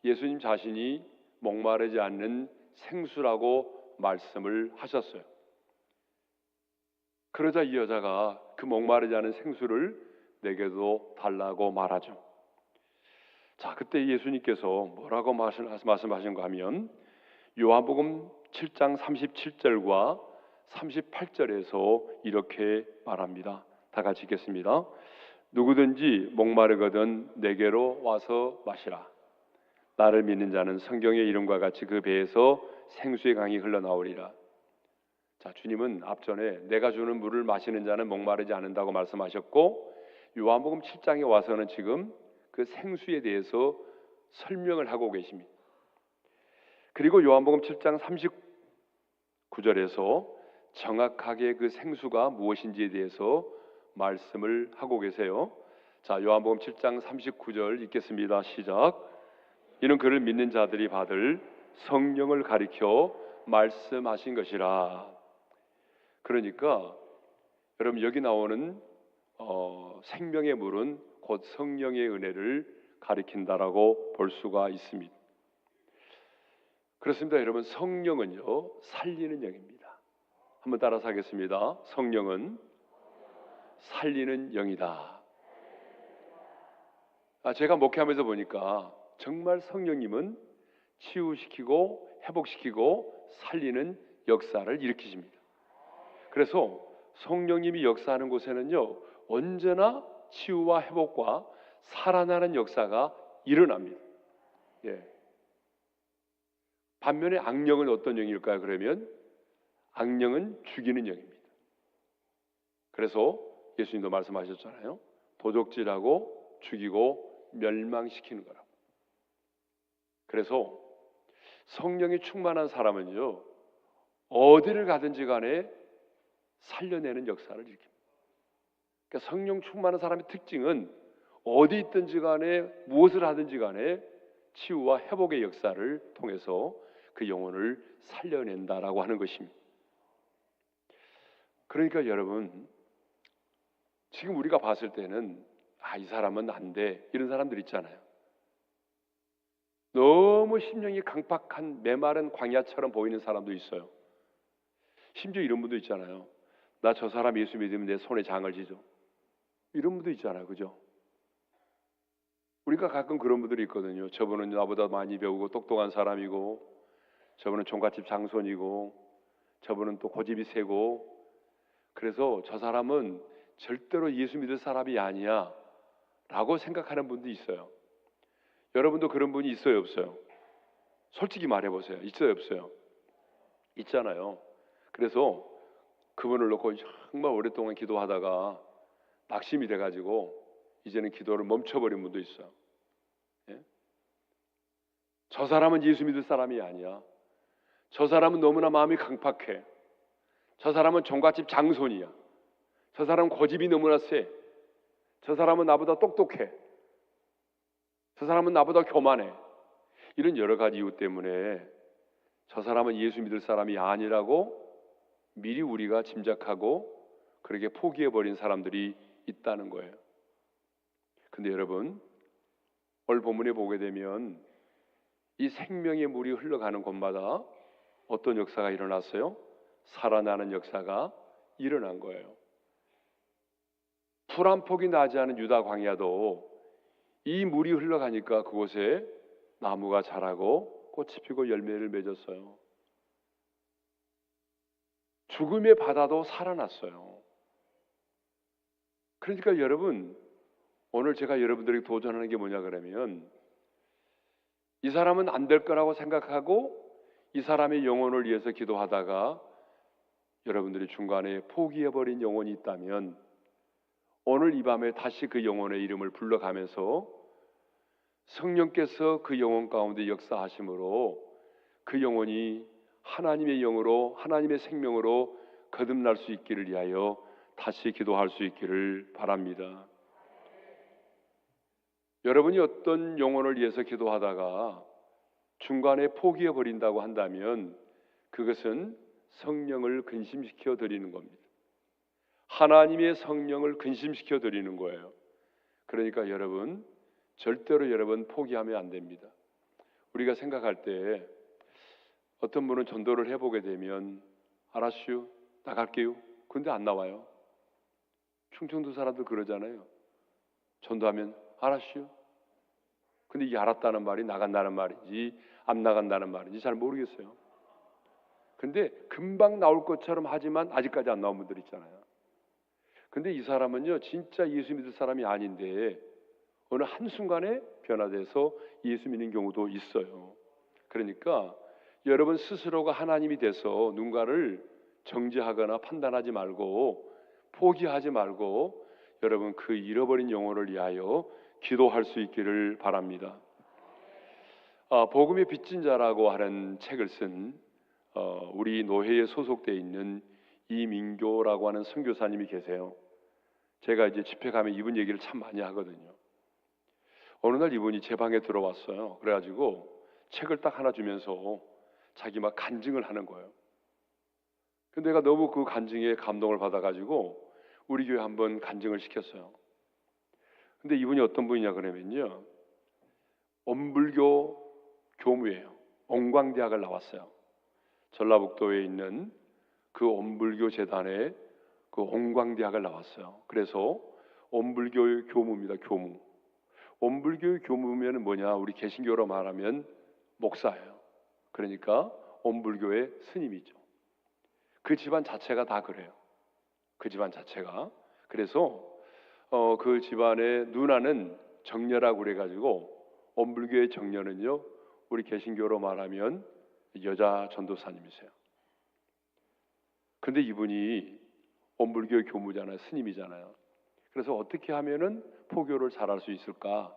예수님 자신이 목마르지 않는 생수라고 말씀을 하셨어요. 그러자 이 여자가 그 목마르지 않은 생수를 내게도 달라고 말하죠. 자, 그때 예수님께서 뭐라고 말씀하신가 하면 요한복음 7장 37절과 38절에서 이렇게 말합니다. 다 같이 읽겠습니다. 누구든지 목마르거든 내게로 와서 마시라. 나를 믿는 자는 성경의 이름과 같이 그 배에서 생수의 강이 흘러나오리라. 자, 주님은 앞전에 내가 주는 물을 마시는 자는 목마르지 않는다고 말씀하셨고 요한복음 7장에 와서는 지금 그 생수에 대해서 설명을 하고 계십니다. 그리고 요한복음 7장 39절에서 정확하게 그 생수가 무엇인지에 대해서 말씀을 하고 계세요. 자, 요한복음 7장 39절 읽겠습니다. 시작. 이는 그를 믿는 자들이 받을 성령을 가리켜 말씀하신 것이라. 그러니까 여러분 여기 나오는 생명의 물은 곧 성령의 은혜를 가리킨다라고 볼 수가 있습니다. 그렇습니다. 여러분, 성령은요 살리는 영입니다. 한번 따라서 하겠습니다. 성령은 살리는 영이다. 제가 목회하면서 보니까 정말 성령님은 치유시키고 회복시키고 살리는 역사를 일으키십니다. 그래서 성령님이 역사하는 곳에는요 언제나 치유와 회복과 살아나는 역사가 일어납니다. 예. 반면에 악령은 어떤 영일까요? 그러면 악령은 죽이는 영입니다. 그래서 예수님도 말씀하셨잖아요. 도적질하고 죽이고 멸망시키는 거라고. 그래서 성령이 충만한 사람은요 어디를 가든지 간에 살려내는 역사를 일으킵니다. 그러니까 성령 충만한 사람의 특징은 어디 있든지 간에 무엇을 하든지 간에 치유와 회복의 역사를 통해서 그 영혼을 살려낸다라고 하는 것입니다. 그러니까 여러분, 지금 우리가 봤을 때는 이 사람은 안 돼, 이런 사람들 있잖아요. 너무 심령이 강팍한 메마른 광야처럼 보이는 사람도 있어요. 심지어 이런 분도 있잖아요. 나 저 사람 예수 믿으면 내 손에 장을 지죠. 이런 분도 있잖아요. 그죠? 우리가 가끔 그런 분들이 있거든요. 저분은 나보다 많이 배우고 똑똑한 사람이고, 저분은 종갓집 장손이고, 저분은 또 고집이 세고, 그래서 저 사람은 절대로 예수 믿을 사람이 아니야 라고 생각하는 분도 있어요. 여러분도 그런 분이 있어요, 없어요? 솔직히 말해보세요. 있어요, 없어요? 있잖아요. 그래서 그분을 놓고 정말 오랫동안 기도하다가 낙심이 돼가지고 이제는 기도를 멈춰버린 분도 있어요. 예? 저 사람은 예수 믿을 사람이 아니야. 저 사람은 너무나 마음이 강팍해. 저 사람은 종갓집 장손이야. 저 사람은 고집이 너무나 세. 저 사람은 나보다 똑똑해. 저 사람은 나보다 교만해. 이런 여러 가지 이유 때문에 저 사람은 예수 믿을 사람이 아니라고 미리 우리가 짐작하고 그렇게 포기해버린 사람들이 있다는 거예요. 근데 여러분, 오늘 본문에 보게 되면 이 생명의 물이 흘러가는 곳마다 어떤 역사가 일어났어요? 살아나는 역사가 일어난 거예요. 풀 한 폭이 나지 않은 유다 광야도 이 물이 흘러가니까 그곳에 나무가 자라고 꽃이 피고 열매를 맺었어요. 죽음의 바다도 살아났어요. 그러니까 여러분, 오늘 제가 여러분들에게 도전하는 게 뭐냐 그러면, 이 사람은 안 될 거라고 생각하고 이 사람의 영혼을 위해서 기도하다가 여러분들이 중간에 포기해버린 영혼이 있다면, 오늘 이 밤에 다시 그 영혼의 이름을 불러가면서 성령께서 그 영혼 가운데 역사하심으로 그 영혼이 하나님의 영으로, 하나님의 생명으로 거듭날 수 있기를 위하여 다시 기도할 수 있기를 바랍니다. 여러분이 어떤 영혼을 위해서 기도하다가 중간에 포기해버린다고 한다면 그것은 성령을 근심시켜 드리는 겁니다. 하나님의 성령을 근심시켜 드리는 거예요. 그러니까 여러분, 절대로 여러분 포기하면 안 됩니다. 우리가 생각할 때 어떤 분은 전도를 해보게 되면 알았슈, 나갈게요. 근데 안 나와요. 충청도 사람들 그러잖아요. 전도하면 알았슈. 근데 이게 알았다는 말이 나간다는 말인지 안 나간다는 말인지 잘 모르겠어요. 근데 금방 나올 것처럼 하지만 아직까지 안 나온 분들 있잖아요. 근데 이 사람은요 진짜 예수 믿을 사람이 아닌데 어느 한순간에 변화돼서 예수 믿는 경우도 있어요. 그러니까 여러분 스스로가 하나님이 돼서 누군가를 정죄하거나 판단하지 말고 포기하지 말고 여러분 그 잃어버린 영혼을 위하여 기도할 수 있기를 바랍니다. 복음의 빚진 자라고 하는 책을 쓴 우리 노회에 소속되어 있는 이민교라고 하는 선교사님이 계세요. 제가 이제 집회 가면 이분 얘기를 참 많이 하거든요. 어느 날 이분이 제 방에 들어왔어요. 그래가지고 책을 딱 하나 주면서 자기 막 간증을 하는 거예요. 근데 내가 너무 그 간증에 감동을 받아가지고 우리 교회 한번 간증을 시켰어요. 근데 이분이 어떤 분이냐 그러면요, 온불교 교무예요. 옹광대학을 나왔어요. 전라북도에 있는 그 온불교 재단에 그 옹광대학을 나왔어요. 그래서 온불교의 교무입니다. 교무. 온불교의 교무면 뭐냐? 우리 개신교로 말하면 목사예요. 그러니까 온불교의 스님이죠. 그 집안 자체가 다 그래요. 그 집안 자체가. 그래서 그 집안의 누나는 정녀라고 그래가지고 온불교의 정녀는요, 우리 개신교로 말하면 여자 전도사님이세요. 근데 이분이 온불교 교무잖아요. 스님이잖아요. 그래서 어떻게 하면은 포교를 잘할 수 있을까?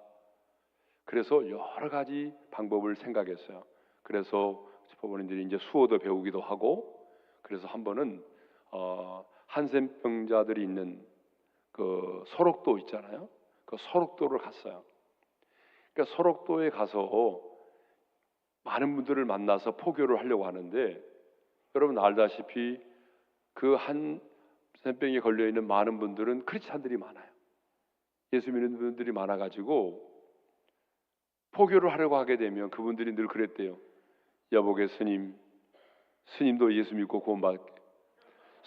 그래서 여러 가지 방법을 생각했어요. 그래서 부모님들이 이제 수어도 배우기도 하고, 그래서 한 번은 한센병자들이 있는 그 소록도 있잖아요. 그 소록도를 갔어요. 그러니까 소록도에 가서 많은 분들을 만나서 포교를 하려고 하는데, 여러분 알다시피 그 한센병에 걸려 있는 많은 분들은 크리스찬들이 많아요. 예수 믿는 분들이 많아가지고 포교를 하려고 하게 되면 그분들이 늘 그랬대요. 여보게 스님도 예수 믿고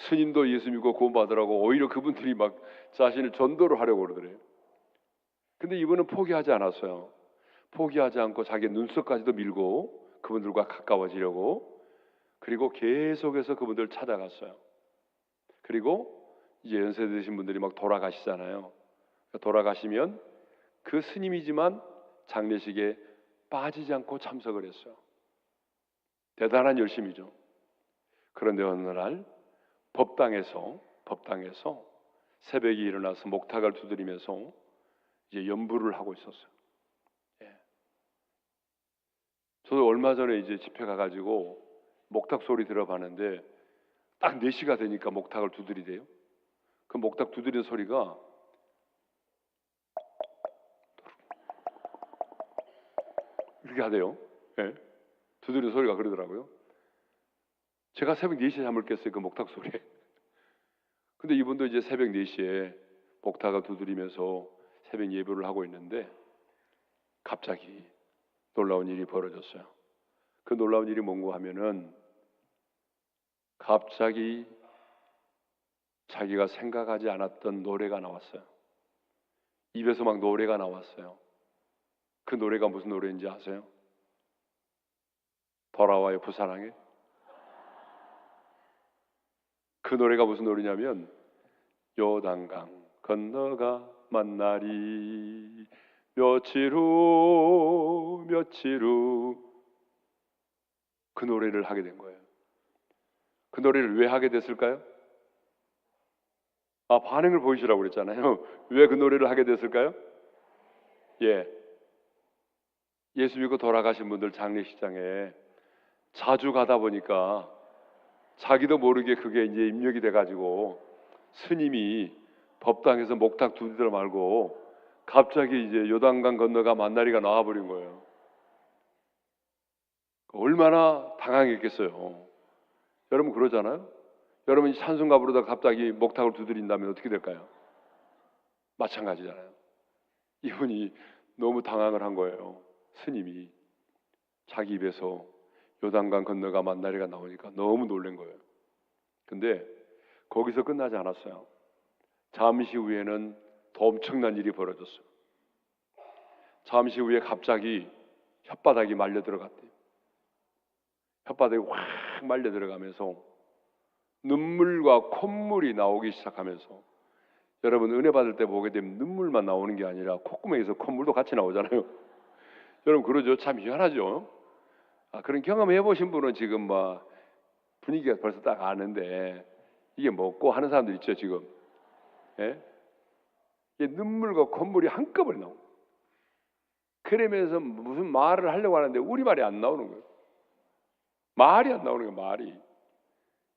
스님도 예수 믿고 구원받으라고 오히려 그분들이 막 자신을 전도를 하려고 그러더래요. 근데 이분은 포기하지 않았어요. 포기하지 않고 자기 눈썹까지도 밀고 그분들과 가까워지려고, 그리고 계속해서 그분들 찾아갔어요. 그리고 이제 연세 드신 분들이 막 돌아가시잖아요. 돌아가시면 그 스님이지만 장례식에 빠지지 않고 참석을 했어요. 대단한 열심이죠. 그런데 어느 날 법당에서 새벽에 일어나서 목탁을 두드리면서 이제 연부를 하고 있었어요. 예. 저도 얼마 전에 이제 집회 가가지고 목탁 소리 들어봤는데 딱 4시가 되니까 목탁을 두드리대요. 그 목탁 두드리는 소리가 이렇게 하대요. 예. 두드리는 소리가 그러더라고요. 제가 새벽 4시에 잠을 깼어요. 그 목탁 소리에. 근데 이분도 이제 새벽 4시에 목탁을 두드리면서 새벽 예배를 하고 있는데 갑자기 놀라운 일이 벌어졌어요. 그 놀라운 일이 뭔가 하면은 갑자기 자기가 생각하지 않았던 노래가 나왔어요. 입에서 막 노래가 나왔어요. 그 노래가 무슨 노래인지 아세요? 돌아와요 부사랑에. 그 노래가 무슨 노래냐면 요단강 건너가 만나리 며칠 후 그 노래를 하게 된 거예요. 그 노래를 왜 하게 됐을까요? 반응을 보이시라고 그랬잖아요. 왜 그 노래를 하게 됐을까요? 예수 믿고 돌아가신 분들 장례식장에 자주 가다 보니까 자기도 모르게 그게 이제 입력이 돼가지고 스님이 법당에서 목탁 두드려 말고 갑자기 이제 요단강 건너가 만나리가 나와버린 거예요. 얼마나 당황했겠어요. 여러분 그러잖아요. 여러분이 찬송가 부르다가 갑자기 목탁을 두드린다면 어떻게 될까요? 마찬가지잖아요. 이분이 너무 당황을 한 거예요. 스님이 자기 입에서 요단강 건너가 만나리가 나오니까 너무 놀란 거예요. 근데 거기서 끝나지 않았어요. 잠시 후에는 더 엄청난 일이 벌어졌어요. 잠시 후에 갑자기 혓바닥이 말려 들어갔대요. 혓바닥이 확 말려 들어가면서 눈물과 콧물이 나오기 시작하면서, 여러분 은혜 받을 때 보게 되면 눈물만 나오는 게 아니라 콧구멍에서 콧물도 같이 나오잖아요. 여러분 그러죠? 참 희한하죠? 그런 경험 해보신 분은 지금 막 분위기가 벌써 딱 아는데 이게 뭐고 하는 사람들 있죠 지금. 예? 이게 눈물과 콧물이 한꺼번에 나오고, 그러면서 무슨 말을 하려고 하는데 우리말이 안 나오는 거예요. 말이 안 나오는 거예요. 말이.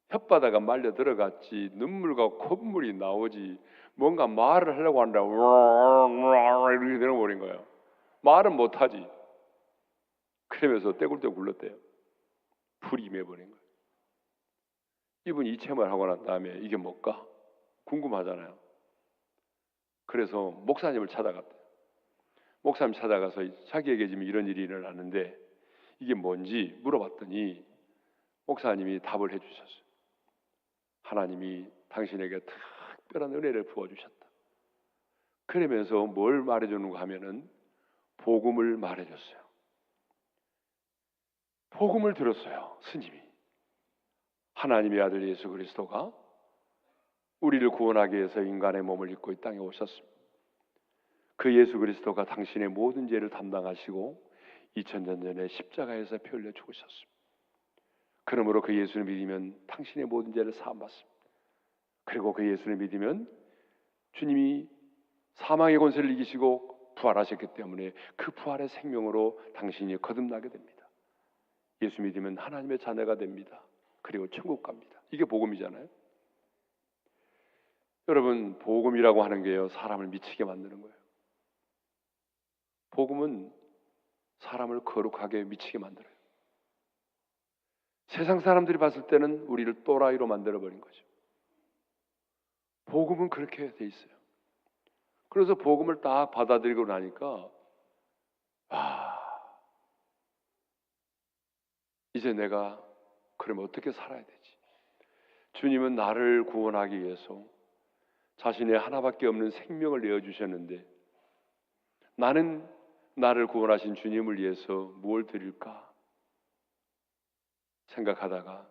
혓바닥가 말려 들어갔지 눈물과 콧물이 나오지 뭔가 말을 하려고 한다 이렇게 되어버린 거예요. 말은 못하지. 그러면서 떼굴떼굴 굴렀대요. 불이 임해버린 거예요. 이분이 이 체험을 하고 난 다음에 이게 뭘까? 궁금하잖아요. 그래서 목사님을 찾아갔대요. 목사님 찾아가서 자기에게 지금 이런 일이 일어났는데 이게 뭔지 물어봤더니 목사님이 답을 해주셨어요. 하나님이 당신에게 특별한 은혜를 부어주셨다. 그러면서 뭘 말해주는가 하면은 복음을 말해줬어요. 복음을 들었어요. 스님이. 하나님의 아들 예수 그리스도가 우리를 구원하기 위해서 인간의 몸을 입고 이 땅에 오셨습니다. 그 예수 그리스도가 당신의 모든 죄를 담당하시고 2000년 전에 십자가에서 피 흘려 죽으셨습니다. 그러므로 그 예수를 믿으면 당신의 모든 죄를 사함받습니다. 그리고 그 예수를 믿으면 주님이 사망의 권세를 이기시고 부활하셨기 때문에 그 부활의 생명으로 당신이 거듭나게 됩니다. 예수 믿으면 하나님의 자녀가 됩니다. 그리고 천국 갑니다. 이게 복음이잖아요. 여러분, 복음이라고 하는 게요, 사람을 미치게 만드는 거예요. 복음은 사람을 거룩하게 미치게 만들어요. 세상 사람들이 봤을 때는 우리를 또라이로 만들어버린 거죠. 복음은 그렇게 돼 있어요. 그래서 복음을 딱 받아들이고 나니까 이제 내가 그러면 어떻게 살아야 되지? 주님은 나를 구원하기 위해서 자신의 하나밖에 없는 생명을 내어주셨는데 나는 나를 구원하신 주님을 위해서 무엇을 드릴까 생각하다가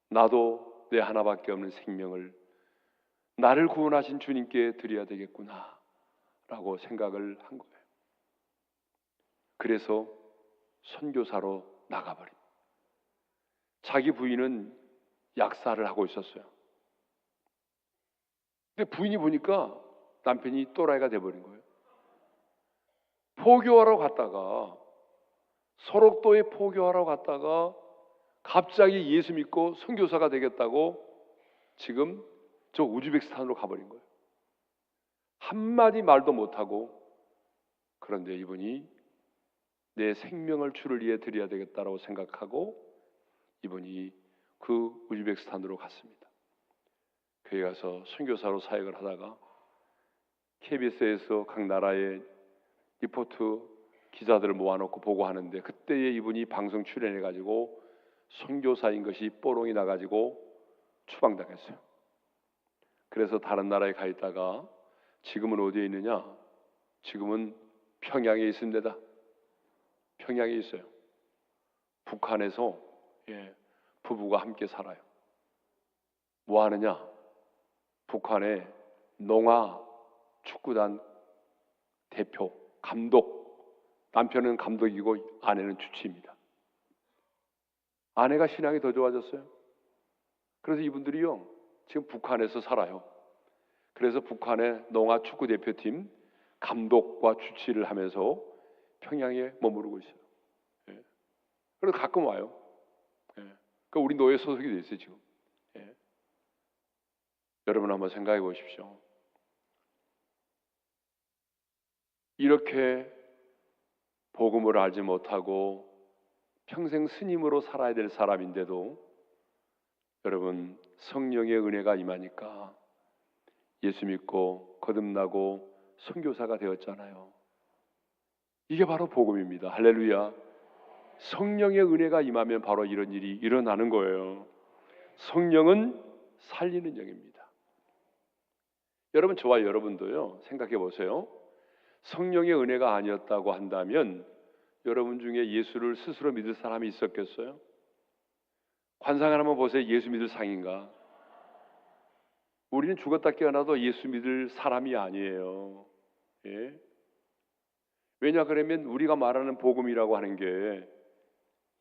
나도 내 하나밖에 없는 생명을 나를 구원하신 주님께 드려야 되겠구나 라고 생각을 한 거예요. 그래서 선교사로 나가버립니다. 자기 부인은 약사를 하고 있었어요. 근데 부인이 보니까 남편이 또라이가 돼버린 거예요. 포교하러 갔다가 소록도에 포교하러 갔다가 갑자기 예수 믿고 선교사가 되겠다고 지금 저 우즈베키스탄으로 가버린 거예요. 한마디 말도 못하고. 그런데 이분이 내 생명을 주를 위해 드려야 되겠다라고 생각하고 이분이 그 우즈베키스탄으로 갔습니다. 거기 가서 선교사로 사역을 하다가 KBS에서 각 나라의 리포트 기자들을 모아놓고 보고하는데 그때에 이분이 방송 출연해가지고 선교사인 것이 뽀롱이 나가지고 추방당했어요. 그래서 다른 나라에 가 있다가 지금은 어디에 있느냐? 지금은 평양에 있습니다. 평양에 있어요. 북한에서 부부가 함께 살아요. 뭐 하느냐? 북한의 농아 축구단 대표, 감독. 남편은 감독이고 아내는 주치입니다. 아내가 신앙이 더 좋아졌어요. 그래서 이분들이요 지금 북한에서 살아요. 그래서 북한의 농아 축구 대표팀 감독과 주치를 하면서 평양에 머무르고 있어요. 그래서 가끔 와요. 그러니까 우리 노예 소속이 돼 있어요 지금. 여러분 한번 생각해 보십시오. 이렇게 복음을 알지 못하고 평생 스님으로 살아야 될 사람인데도 여러분 성령의 은혜가 임하니까 예수 믿고 거듭나고 선교사가 되었잖아요. 이게 바로 복음입니다. 할렐루야. 성령의 은혜가 임하면 바로 이런 일이 일어나는 거예요. 성령은 살리는 영입니다. 여러분, 저와 여러분도요 생각해 보세요. 성령의 은혜가 아니었다고 한다면 여러분 중에 예수를 스스로 믿을 사람이 있었겠어요? 관상을 한번 보세요. 예수 믿을 상인가? 우리는 죽었다 깨어나도 예수 믿을 사람이 아니에요. 왜냐 그러면 우리가 말하는 복음이라고 하는 게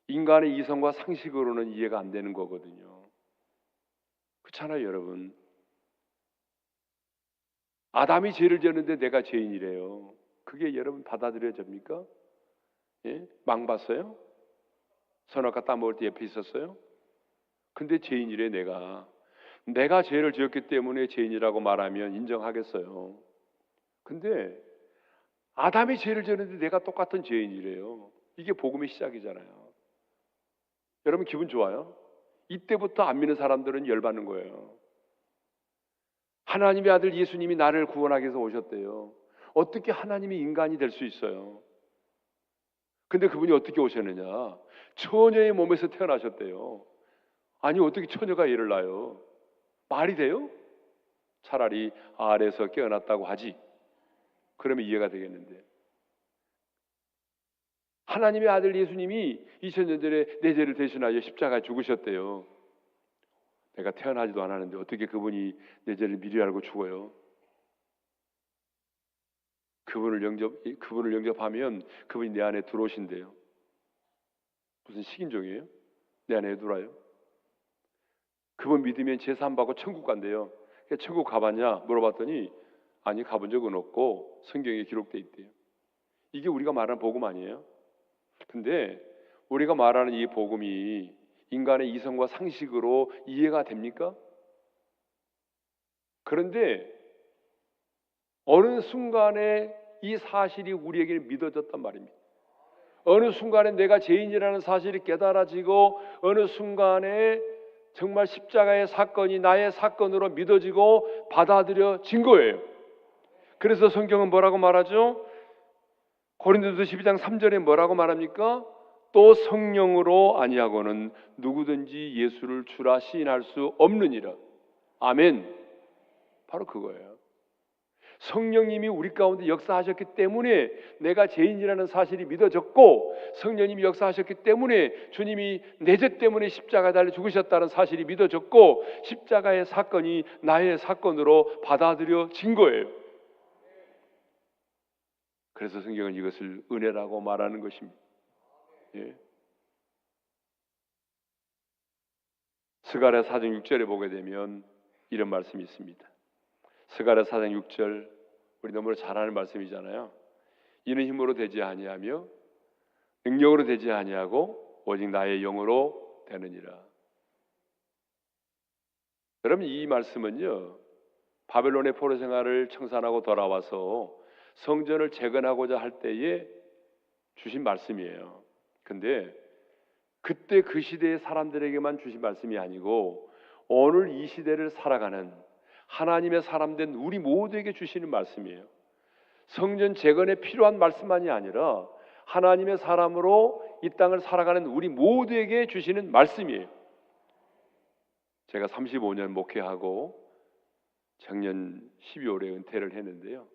인간의 이성과 상식으로는 이해가 안 되는 거거든요. 그렇잖아요 여러분. 아담이 죄를 지었는데 내가 죄인이래요. 그게 여러분 받아들여집니까? 망 봤어요? 선악과 따먹을 때 옆에 있었어요? 근데 죄인이래. 내가 죄를 지었기 때문에 죄인이라고 말하면 인정하겠어요. 근데 아담이 죄를 지었는데 내가 똑같은 죄인이래요. 이게 복음의 시작이잖아요. 여러분 기분 좋아요? 이때부터 안 믿는 사람들은 열받는 거예요. 하나님의 아들 예수님이 나를 구원하기 위해서 오셨대요. 어떻게 하나님이 인간이 될 수 있어요? 근데 그분이 어떻게 오셨느냐? 처녀의 몸에서 태어나셨대요. 아니 어떻게 처녀가 애를 낳아요? 말이 돼요? 차라리 아래에서 깨어났다고 하지. 그러면 이해가 되겠는데, 하나님의 아들 예수님이 2000년 전에 내 죄를 대신하여 십자가에 죽으셨대요. 내가 태어나지도 않았는데 어떻게 그분이 내 죄를 미리 알고 죽어요? 그분을 영접하면 그분이 내 안에 들어오신대요. 무슨 식인종이에요? 내 안에 들어와요? 그분 믿으면 제사 안 받고 천국 간대요. 천국 가봤냐 물어봤더니 아니 가본 적은 없고 성경에 기록돼 있대요. 이게 우리가 말하는 복음 아니에요? 근데 우리가 말하는 이 복음이 인간의 이성과 상식으로 이해가 됩니까? 그런데 어느 순간에 이 사실이 우리에게 믿어졌단 말입니다. 어느 순간에 내가 죄인이라는 사실이 깨달아지고 어느 순간에 정말 십자가의 사건이 나의 사건으로 믿어지고 받아들여진 거예요. 그래서 성경은 뭐라고 말하죠? 고린도서 12장 3절에 뭐라고 말합니까? 또 성령으로 아니하고는 누구든지 예수를 주라 시인할 수 없느니라. 아멘. 바로 그거예요. 성령님이 우리 가운데 역사하셨기 때문에 내가 죄인이라는 사실이 믿어졌고, 성령님이 역사하셨기 때문에 주님이 내 죄 때문에 십자가에 달려 죽으셨다는 사실이 믿어졌고, 십자가의 사건이 나의 사건으로 받아들여진 거예요. 그래서 성경은 이것을 은혜라고 말하는 것입니다. 예. 스가랴 4장 6절에 보게 되면 이런 말씀이 있습니다. 스가랴 4장 6절, 우리 너무나 잘 아는 말씀이잖아요. 이는 힘으로 되지 아니하며 능력으로 되지 아니하고 오직 나의 영으로 되느니라. 여러분, 이 말씀은요, 바벨론의 포로 생활을 청산하고 돌아와서 성전을 재건하고자 할 때에 주신 말씀이에요. 근데 그때 그 시대의 사람들에게만 주신 말씀이 아니고 오늘 이 시대를 살아가는 하나님의 사람된 우리 모두에게 주시는 말씀이에요. 성전 재건에 필요한 말씀만이 아니라 하나님의 사람으로 이 땅을 살아가는 우리 모두에게 주시는 말씀이에요. 제가 35년 목회하고 작년 12월에 은퇴를 했는데요,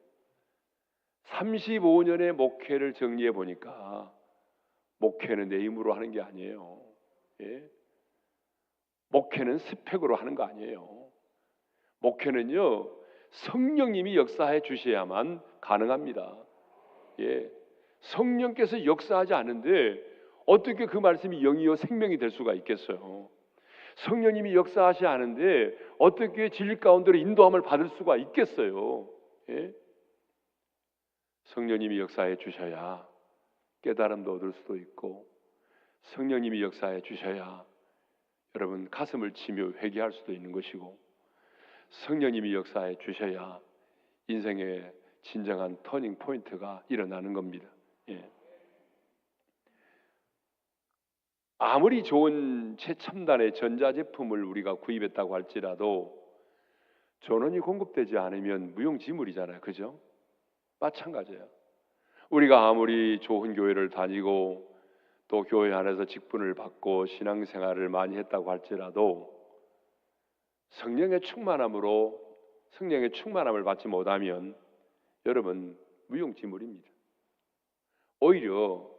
35년의 목회를 정리해 보니까 목회는 내 힘으로 하는 게 아니에요. 예? 목회는 스펙으로 하는 거 아니에요. 목회는요, 성령님이 역사해 주셔야만 가능합니다. 예. 성령께서 역사하지 않은데 어떻게 그 말씀이 영이요 생명이 될 수가 있겠어요? 성령님이 역사하지 않은데 어떻게 진리 가운데로 인도함을 받을 수가 있겠어요? 예? 성령님이 역사해 주셔야 깨달음도 얻을 수도 있고, 성령님이 역사해 주셔야 여러분 가슴을 치며 회개할 수도 있는 것이고, 성령님이 역사해 주셔야 인생의 진정한 터닝 포인트가 일어나는 겁니다. 예. 아무리 좋은 최첨단의 전자제품을 우리가 구입했다고 할지라도 전원이 공급되지 않으면 무용지물이잖아요. 그죠? 마찬가지예요. 우리가 아무리 좋은 교회를 다니고 또 교회 안에서 직분을 받고 신앙생활을 많이 했다고 할지라도 성령의 충만함을 받지 못하면 여러분 무용지물입니다. 오히려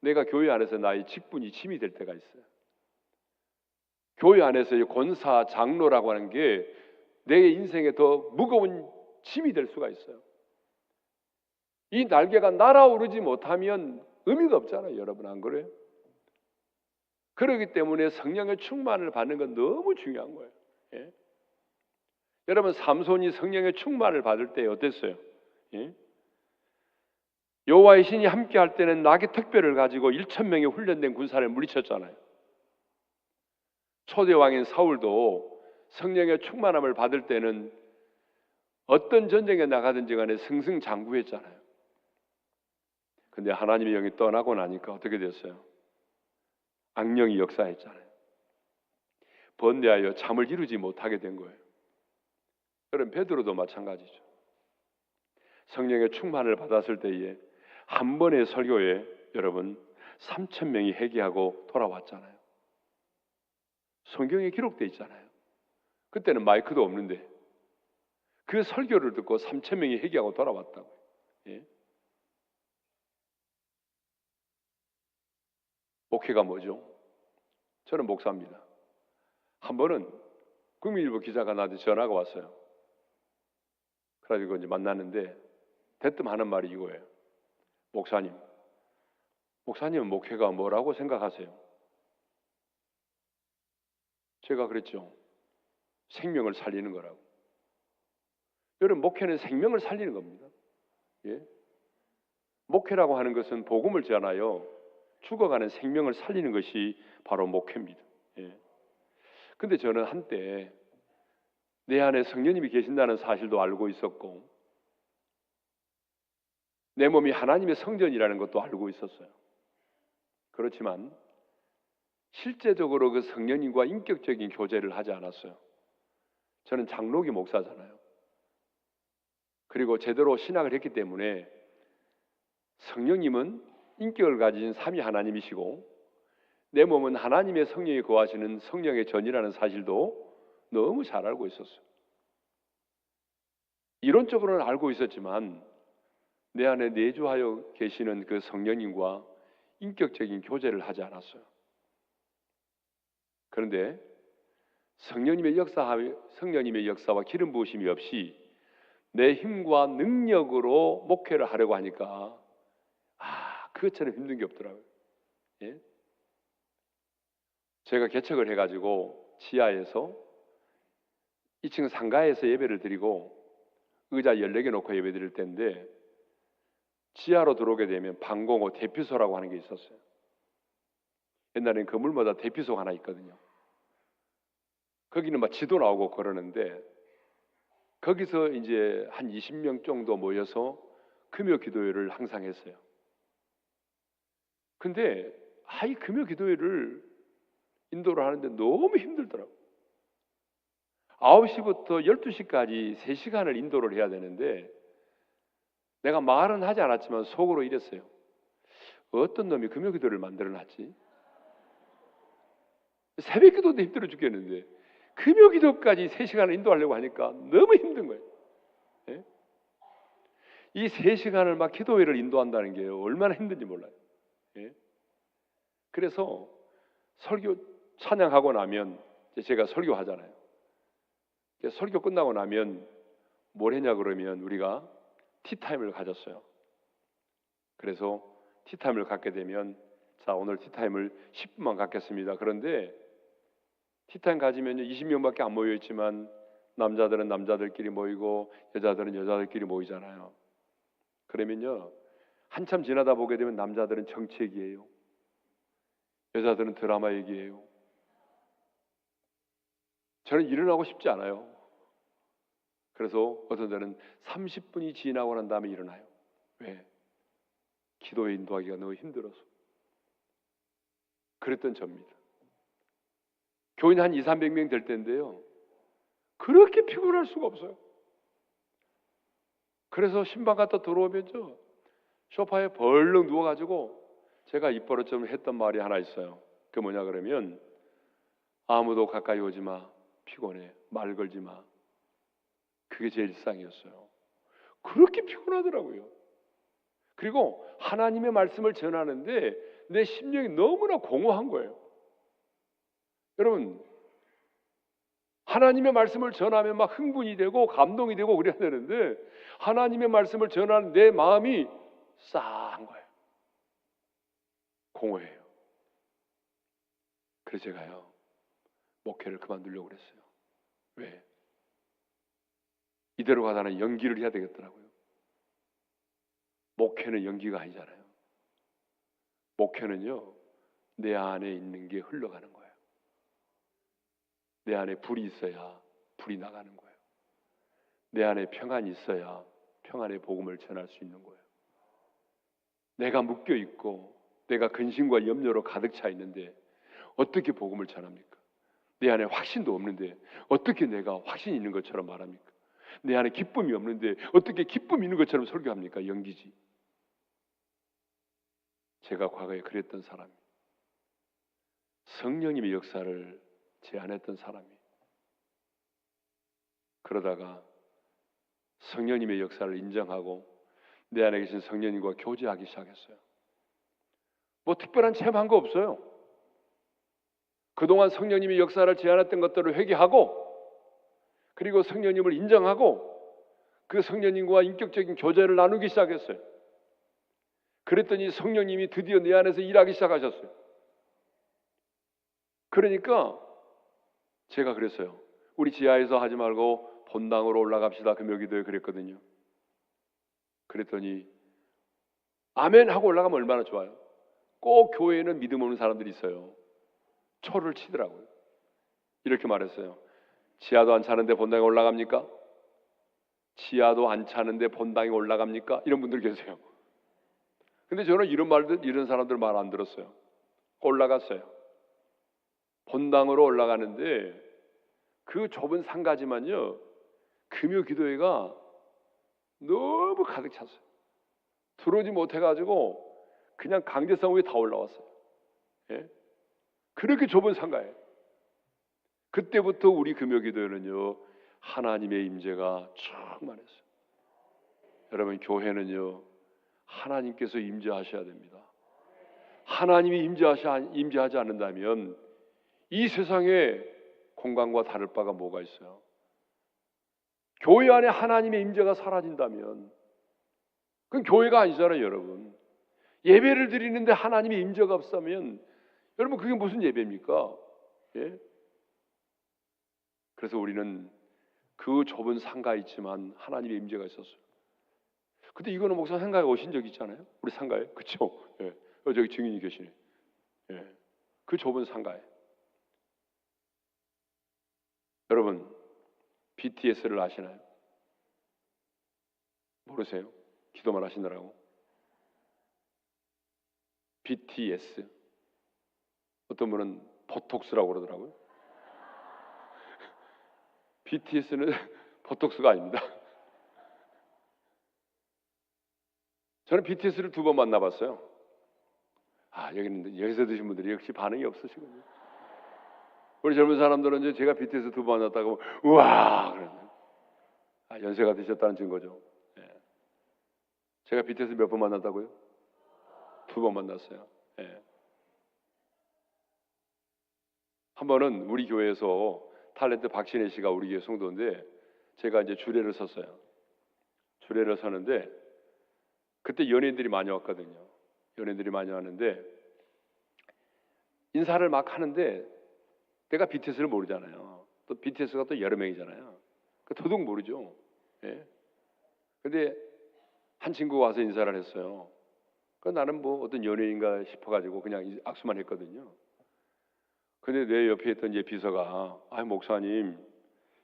내가 교회 안에서 나의 직분이 짐이 될 때가 있어요. 교회 안에서의 권사, 장로라고 하는 게 내 인생에 더 무거운 짐이 될 수가 있어요. 이 날개가 날아오르지 못하면 의미가 없잖아요. 여러분, 안 그래요? 그렇기 때문에 성령의 충만을 받는 건 너무 중요한 거예요. 예? 여러분, 삼손이 성령의 충만을 받을 때 어땠어요? 예? 여호와의 신이 함께 할 때는 낙의 특별을 가지고 1,000명의 훈련된 군사를 물리쳤잖아요. 초대 왕인 사울도 성령의 충만함을 받을 때는 어떤 전쟁에 나가든지 간에 승승장구했잖아요. 근데 하나님의 영이 떠나고 나니까 어떻게 됐어요? 악령이 역사했잖아요. 번뇌하여 잠을 이루지 못하게 된 거예요. 그럼 베드로도 마찬가지죠. 성령의 충만을 받았을 때에 한 번의 설교에 여러분 3,000명이 회개하고 돌아왔잖아요. 성경에 기록되어 있잖아요. 그때는 마이크도 없는데 그 설교를 듣고 3,000명이 회개하고 돌아왔다고. 예? 목회가 뭐죠? 저는 목사입니다. 한 번은 국민일보 기자가 나한테 전화가 왔어요. 그래가지고 이제 만났는데 대뜸 하는 말이 이거예요. 목사님은 목회가 뭐라고 생각하세요? 제가 그랬죠. 생명을 살리는 거라고. 여러분, 목회는 생명을 살리는 겁니다. 예? 목회라고 하는 것은 복음을 전하여 죽어가는 생명을 살리는 것이 바로 목회입니다. 예. 근데 저는 한때 내 안에 성령님이 계신다는 사실도 알고 있었고 내 몸이 하나님의 성전이라는 것도 알고 있었어요. 그렇지만 실제적으로 그 성령님과 인격적인 교제를 하지 않았어요. 저는 장로교 목사잖아요. 그리고 제대로 신학을 했기 때문에 성령님은 인격을 가진 삼위 하나님이시고 내 몸은 하나님의 성령이 거하시는 성령의 전이라는 사실도 너무 잘 알고 있었어요. 이론적으로는 알고 있었지만 내 안에 내주하여 계시는 그 성령님과 인격적인 교제를 하지 않았어요. 그런데 성령님의 역사와 기름 부으심이 없이 내 힘과 능력으로 목회를 하려고 하니까 그것처럼 힘든 게 없더라고요. 예? 제가 개척을 해가지고 지하에서 2층 상가에서 예배를 드리고 의자 14개 놓고 예배 드릴 때인데 지하로 들어오게 되면 방공호 대피소라고 하는 게 있었어요. 옛날에는 건물마다 대피소가 하나 있거든요. 거기는 막 지도 나오고 그러는데 거기서 이제 한 20명 정도 모여서 금요 기도회를 항상 했어요. 근데 이 금요 기도회를 인도를 하는데 너무 힘들더라고요. 9시부터 12시까지 3시간을 인도를 해야 되는데 내가 말은 하지 않았지만 속으로 이랬어요. 어떤 놈이 금요 기도를 만들어놨지? 새벽 기도도 힘들어 죽겠는데 금요 기도까지 3시간을 인도하려고 하니까 너무 힘든 거예요. 예? 이 3시간을 막 기도회를 인도한다는 게 얼마나 힘든지 몰라요. 예? 그래서 설교 찬양하고 나면 제가 설교하잖아요. 설교 끝나고 나면 뭘 했냐 그러면 우리가 티타임을 가졌어요. 그래서 티타임을 갖게 되면 자, 오늘 티타임을 10분만 갖겠습니다. 그런데 티타임 가지면 20명밖에 안 모여 있지만 남자들은 남자들끼리 모이고 여자들은 여자들끼리 모이잖아요. 그러면요 한참 지나다 보게 되면 남자들은 정치 얘기예요. 여자들은 드라마 얘기예요. 저는 일어나고 싶지 않아요. 그래서 어떤 때는 30분이 지나고 난 다음에 일어나요. 왜? 기도에 인도하기가 너무 힘들어서. 그랬던 접니다. 교인 한 200~300명 될 때인데요. 그렇게 피곤할 수가 없어요. 그래서 신방 갔다 들어오면요. 소파에 벌렁 누워가지고 제가 입버릇 좀 했던 말이 하나 있어요. 그게 뭐냐 그러면 아무도 가까이 오지 마. 피곤해. 말 걸지 마. 그게 제 일상이었어요. 그렇게 피곤하더라고요. 그리고 하나님의 말씀을 전하는데 내 심령이 너무나 공허한 거예요. 여러분, 하나님의 말씀을 전하면 막 흥분이 되고 감동이 되고 그래야 되는데 하나님의 말씀을 전하는 내 마음이 싸한 거예요. 공허해요. 그래서 제가요 목회를 그만두려고 그랬어요. 왜? 이대로 가다는 연기를 해야 되겠더라고요. 목회는 연기가 아니잖아요. 목회는요 내 안에 있는 게 흘러가는 거예요. 내 안에 불이 있어야 불이 나가는 거예요. 내 안에 평안이 있어야 평안의 복음을 전할 수 있는 거예요. 내가 묶여 있고 내가 근심과 염려로 가득 차 있는데 어떻게 복음을 전합니까? 내 안에 확신도 없는데 어떻게 내가 확신 있는 것처럼 말합니까? 내 안에 기쁨이 없는데 어떻게 기쁨이 있는 것처럼 설교합니까? 연기지. 제가 과거에 그랬던 사람이, 성령님의 역사를 제안했던 사람이, 그러다가 성령님의 역사를 인정하고 내 안에 계신 성령님과 교제하기 시작했어요. 뭐 특별한 체험한 거 없어요. 그동안 성령님이 역사를 제안했던 것들을 회개하고, 그리고 성령님을 인정하고 그 성령님과 인격적인 교제를 나누기 시작했어요. 그랬더니 성령님이 드디어 내 안에서 일하기 시작하셨어요. 그러니까 제가 그랬어요. 우리 지하에서 하지 말고 본당으로 올라갑시다. 금요기도에 그랬거든요. 그랬더니 아멘 하고 올라가면 얼마나 좋아요. 꼭 교회에는 믿음 없는 사람들이 있어요. 초를 치더라고요. 이렇게 말했어요. 지하도 안 차는데 본당에 올라갑니까? 지하도 안 차는데 본당에 올라갑니까? 이런 분들 계세요. 근데 저는 이런 사람들 말 안 들었어요. 올라갔어요. 본당으로 올라가는데 그 좁은 상가지만요, 금요 기도회가 너무 가득 찼어요. 들어오지 못해가지고 그냥 강제성 위에 다 올라왔어요. 예? 그렇게 좁은 상가에. 그때부터 우리 금요 기도회는요, 하나님의 임재가 충만했어요. 여러분, 교회는요, 하나님께서 임재하셔야 됩니다. 하나님이 임재하지 않는다면 이 세상에 공간과 다를 바가 뭐가 있어요? 교회 안에 하나님의 임재가 사라진다면 그건 교회가 아니잖아요, 여러분. 예배를 드리는데 하나님의 임재가 없으면 여러분 그게 무슨 예배입니까? 예? 그래서 우리는 그 좁은 상가에 있지만 하나님의 임재가 있었어요. 근데 이거는 목사 상가에 오신 적 있잖아요. 우리 상가에, 그렇죠? 예. 저기 증인이 계시네. 예. 그 좁은 상가에. 여러분, BTS를 아시나요? 모르세요? 기도만 하시느라고. BTS. 어떤 분은 보톡스라고 그러더라고요. BTS는 보톡스가 아닙니다. 저는 BTS를 2번 만나봤어요. 여기서 드신 분들이 역시 반응이 없으시거든요. 우리 젊은 사람들은 이제 제가 BTS 2번 만났다고 우와 그러면 연세가 드셨다는 증거죠. 예. 제가 BTS 몇 번 만났다고요? 2번 만났어요. 예. 한 번은 우리 교회에서 탤런트 박신혜 씨가 우리 교회 성도인데 제가 이제 주례를 섰어요. 주례를 서는데 그때 연예인들이 많이 왔거든요. 연예인들이 많이 왔는데 인사를 막 하는데 내가 BTS를 모르잖아요. 또 BTS가 또 여러 명이잖아요. 도둑 모르죠. 예. 근데 한 친구가 와서 인사를 했어요. 나는 뭐 어떤 연예인가 싶어가지고 그냥 악수만 했거든요. 근데 내 옆에 있던 이제 비서가 목사님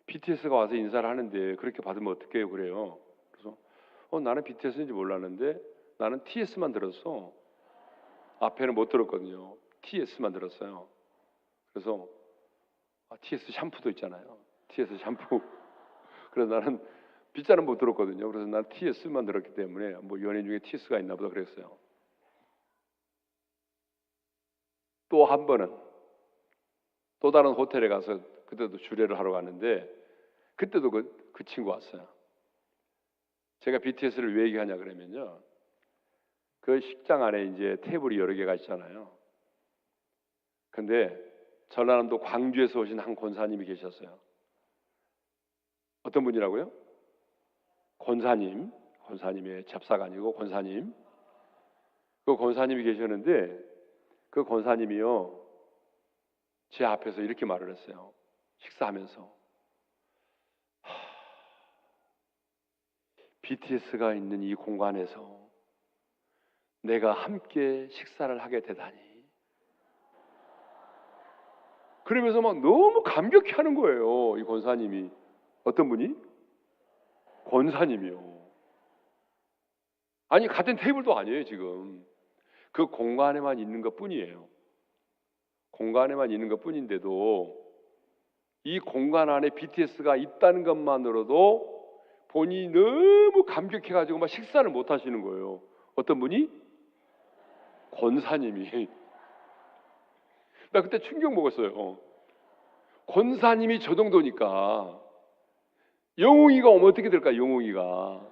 BTS가 와서 인사를 하는데 그렇게 받으면 어떡해요 그래요. 그래서 나는 BTS인지 몰랐는데 나는 TS만 들었어. 앞에는 못 들었거든요. TS만 들었어요. 그래서 TS 샴푸도 있잖아요. TS 샴푸. 그래서 나는 B자는 못 들었거든요. 그래서 난 TS만 들었기 때문에 뭐 연예인 중에 TS가 있나 보다 그랬어요. 또 한 번은 또 다른 호텔에 가서 그때도 주례를 하러 갔는데 그때도 그 친구 왔어요. 제가 BTS를 왜 얘기하냐 그러면요. 그 식장 안에 이제 테이블이 여러 개가 있잖아요. 근데 전라남도 광주에서 오신 한 권사님이 계셨어요. 어떤 분이라고요? 권사님의 잡사가 아니고 권사님. 그 권사님이 계셨는데 그 권사님이요. 제 앞에서 이렇게 말을 했어요. 식사하면서. BTS가 있는 이 공간에서 내가 함께 식사를 하게 되다니. 그러면서 막 너무 감격해 하는 거예요. 이 권사님이. 어떤 분이? 권사님이요. 아니 같은 테이블도 아니에요 지금. 그 공간에만 있는 것 뿐이에요. 공간에만 있는 것 뿐인데도 이 공간 안에 BTS가 있다는 것만으로도 본인이 너무 감격해가지고 막 식사를 못 하시는 거예요. 어떤 분이? 권사님이. 나 그때 충격 먹었어요. 권사님이 저 정도니까 영웅이가 오면 어떻게 될까? 영웅이가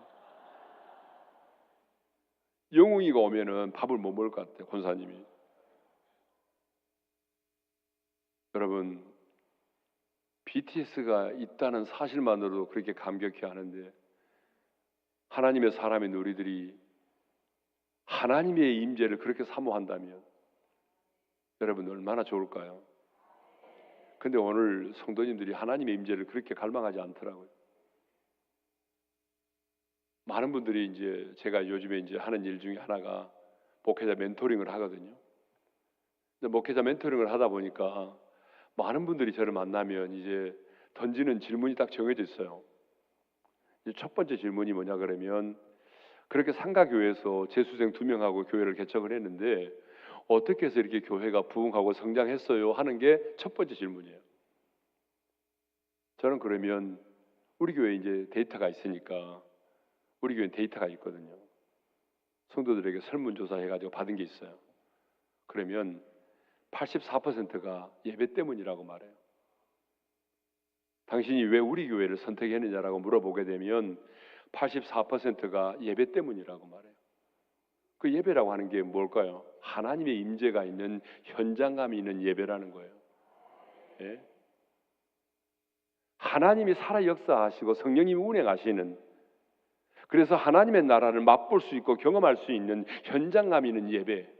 오면은 밥을 못 먹을 것 같아요. 권사님이. 여러분, BTS가 있다는 사실만으로도 그렇게 감격해 하는데, 하나님의 사람인 우리들이 하나님의 임재를 그렇게 사모한다면 여러분 얼마나 좋을까요? 근데 오늘 성도님들이 하나님의 임재를 그렇게 갈망하지 않더라고요. 많은 분들이 이제 제가 요즘에 이제 하는 일 중에 하나가 목회자 멘토링을 하거든요. 근데 목회자 멘토링을 하다 보니까 많은 분들이 저를 만나면 이제 던지는 질문이 딱 정해져 있어요. 이제 첫 번째 질문이 뭐냐 그러면, 그렇게 상가교회에서 재수생 2명하고 교회를 개척을 했는데 어떻게 해서 이렇게 교회가 부흥하고 성장했어요? 하는 게 첫 번째 질문이에요. 저는 그러면 우리 교회에 이제 데이터가 있으니까, 우리 교회는 데이터가 있거든요. 성도들에게 설문조사 해가지고 받은 게 있어요. 그러면 84%가 예배 때문이라고 말해요. 당신이 왜 우리 교회를 선택했느냐라고 물어보게 되면 84%가 예배 때문이라고 말해요. 그 예배라고 하는 게 뭘까요? 하나님의 임재가 있는, 현장감이 있는 예배라는 거예요. 예? 하나님이 살아 역사하시고 성령님이 운행하시는, 그래서 하나님의 나라를 맛볼 수 있고 경험할 수 있는 현장감 있는 예배.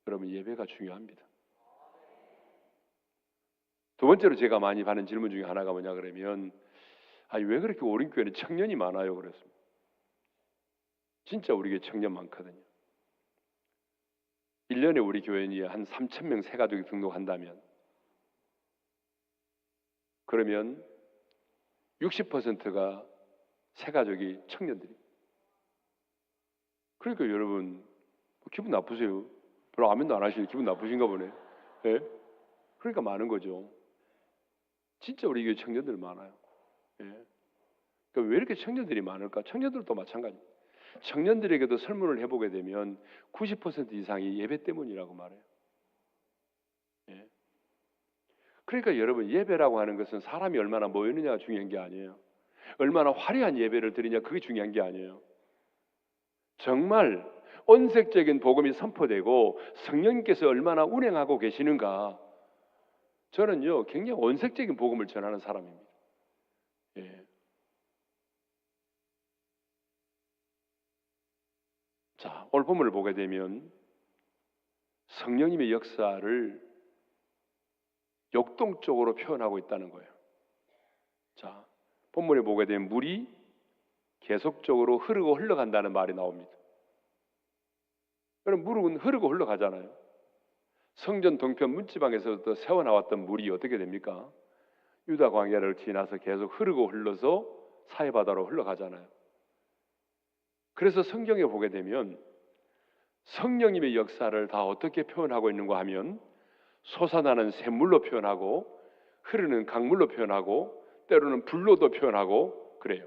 여러분, 예배가 중요합니다. 두 번째로 제가 많이 받는 질문 중에 하나가 뭐냐 그러면, 왜 그렇게 오림교회는 청년이 많아요? 그랬습니다. 진짜 우리 교회 청년 많거든요. 1년에 우리 교회에 한 3,000명 새가족이 등록한다면, 그러면 60%가 새가족이 청년들이. 그러니까 여러분 기분 나쁘세요? 별로 아멘도 안 하시니 기분 나쁘신가 보네. 예? 그러니까 많은 거죠. 진짜 우리 교회 청년들 많아요. 예? 그러니까 왜 이렇게 청년들이 많을까? 청년들도 마찬가지입니다. 청년들에게도 설문을 해보게 되면 90% 이상이 예배 때문이라고 말해요. 예? 그러니까 여러분, 예배라고 하는 것은 사람이 얼마나 모이느냐가 중요한 게 아니에요. 얼마나 화려한 예배를 드리냐, 그게 중요한 게 아니에요. 정말 온색적인 복음이 선포되고 성령님께서 얼마나 운행하고 계시는가. 저는요, 굉장히 온색적인 복음을 전하는 사람입니다. 예. 자, 오늘 본문을 보게 되면 성령님의 역사를 역동적으로 표현하고 있다는 거예요. 자, 본문에 보게 되면 물이 계속적으로 흐르고 흘러간다는 말이 나옵니다. 그럼 물은 흐르고 흘러가잖아요. 성전 동편 문지방에서부터 새어나왔던 물이 어떻게 됩니까? 유다 광야를 지나서 계속 흐르고 흘러서 사해바다로 흘러가잖아요. 그래서 성경에 보게 되면 성령님의 역사를 다 어떻게 표현하고 있는가 하면, 솟아나는 샘물로 표현하고, 흐르는 강물로 표현하고, 때로는 불로도 표현하고 그래요.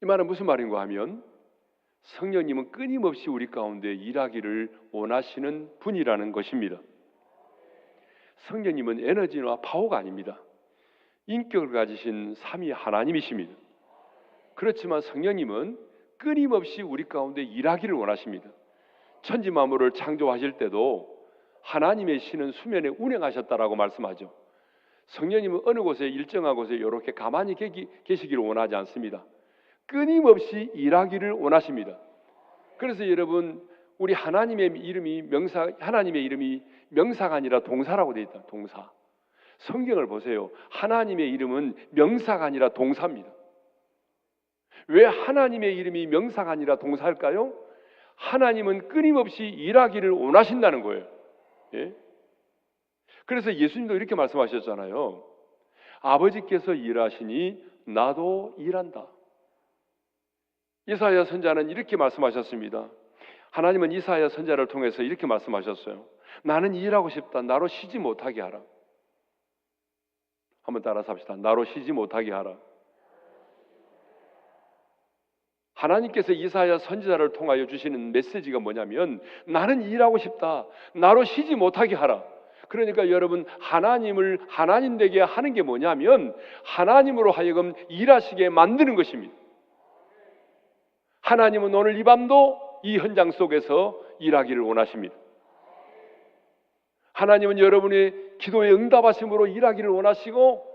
이 말은 무슨 말인가 하면, 성령님은 끊임없이 우리 가운데 일하기를 원하시는 분이라는 것입니다. 성령님은 에너지와 파워가 아닙니다. 인격을 가지신 삼위 하나님이십니다. 그렇지만 성령님은 끊임없이 우리 가운데 일하기를 원하십니다. 천지 만물을 창조하실 때도 하나님의 신은 수면에 운행하셨다라고 말씀하죠. 성령님은 어느 곳에 일정한 곳에 이렇게 가만히 계시기를 원하지 않습니다. 끊임없이 일하기를 원하십니다. 그래서 여러분, 우리 하나님의 이름이 명사가 아니라 동사라고 되어 있다. 동사. 성경을 보세요. 하나님의 이름은 명사가 아니라 동사입니다. 왜 하나님의 이름이 명사가 아니라 동사일까요? 하나님은 끊임없이 일하기를 원하신다는 거예요. 예? 그래서 예수님도 이렇게 말씀하셨잖아요. 아버지께서 일하시니 나도 일한다. 이사야 선자는 이렇게 말씀하셨습니다. 하나님은 이사야 선자를 통해서 이렇게 말씀하셨어요. 나는 일하고 싶다. 나로 쉬지 못하게 하라. 한번 따라서 합시다. 나로 쉬지 못하게 하라. 하나님께서 이사야 선지자를 통하여 주시는 메시지가 뭐냐면 나는 일하고 싶다. 나로 쉬지 못하게 하라. 그러니까 여러분 하나님을 하나님 되게 하는 게 뭐냐면 하나님으로 하여금 일하시게 만드는 것입니다. 하나님은 오늘 이 밤도 이 현장 속에서 일하기를 원하십니다. 하나님은 여러분의 기도에 응답하심으로 일하기를 원하시고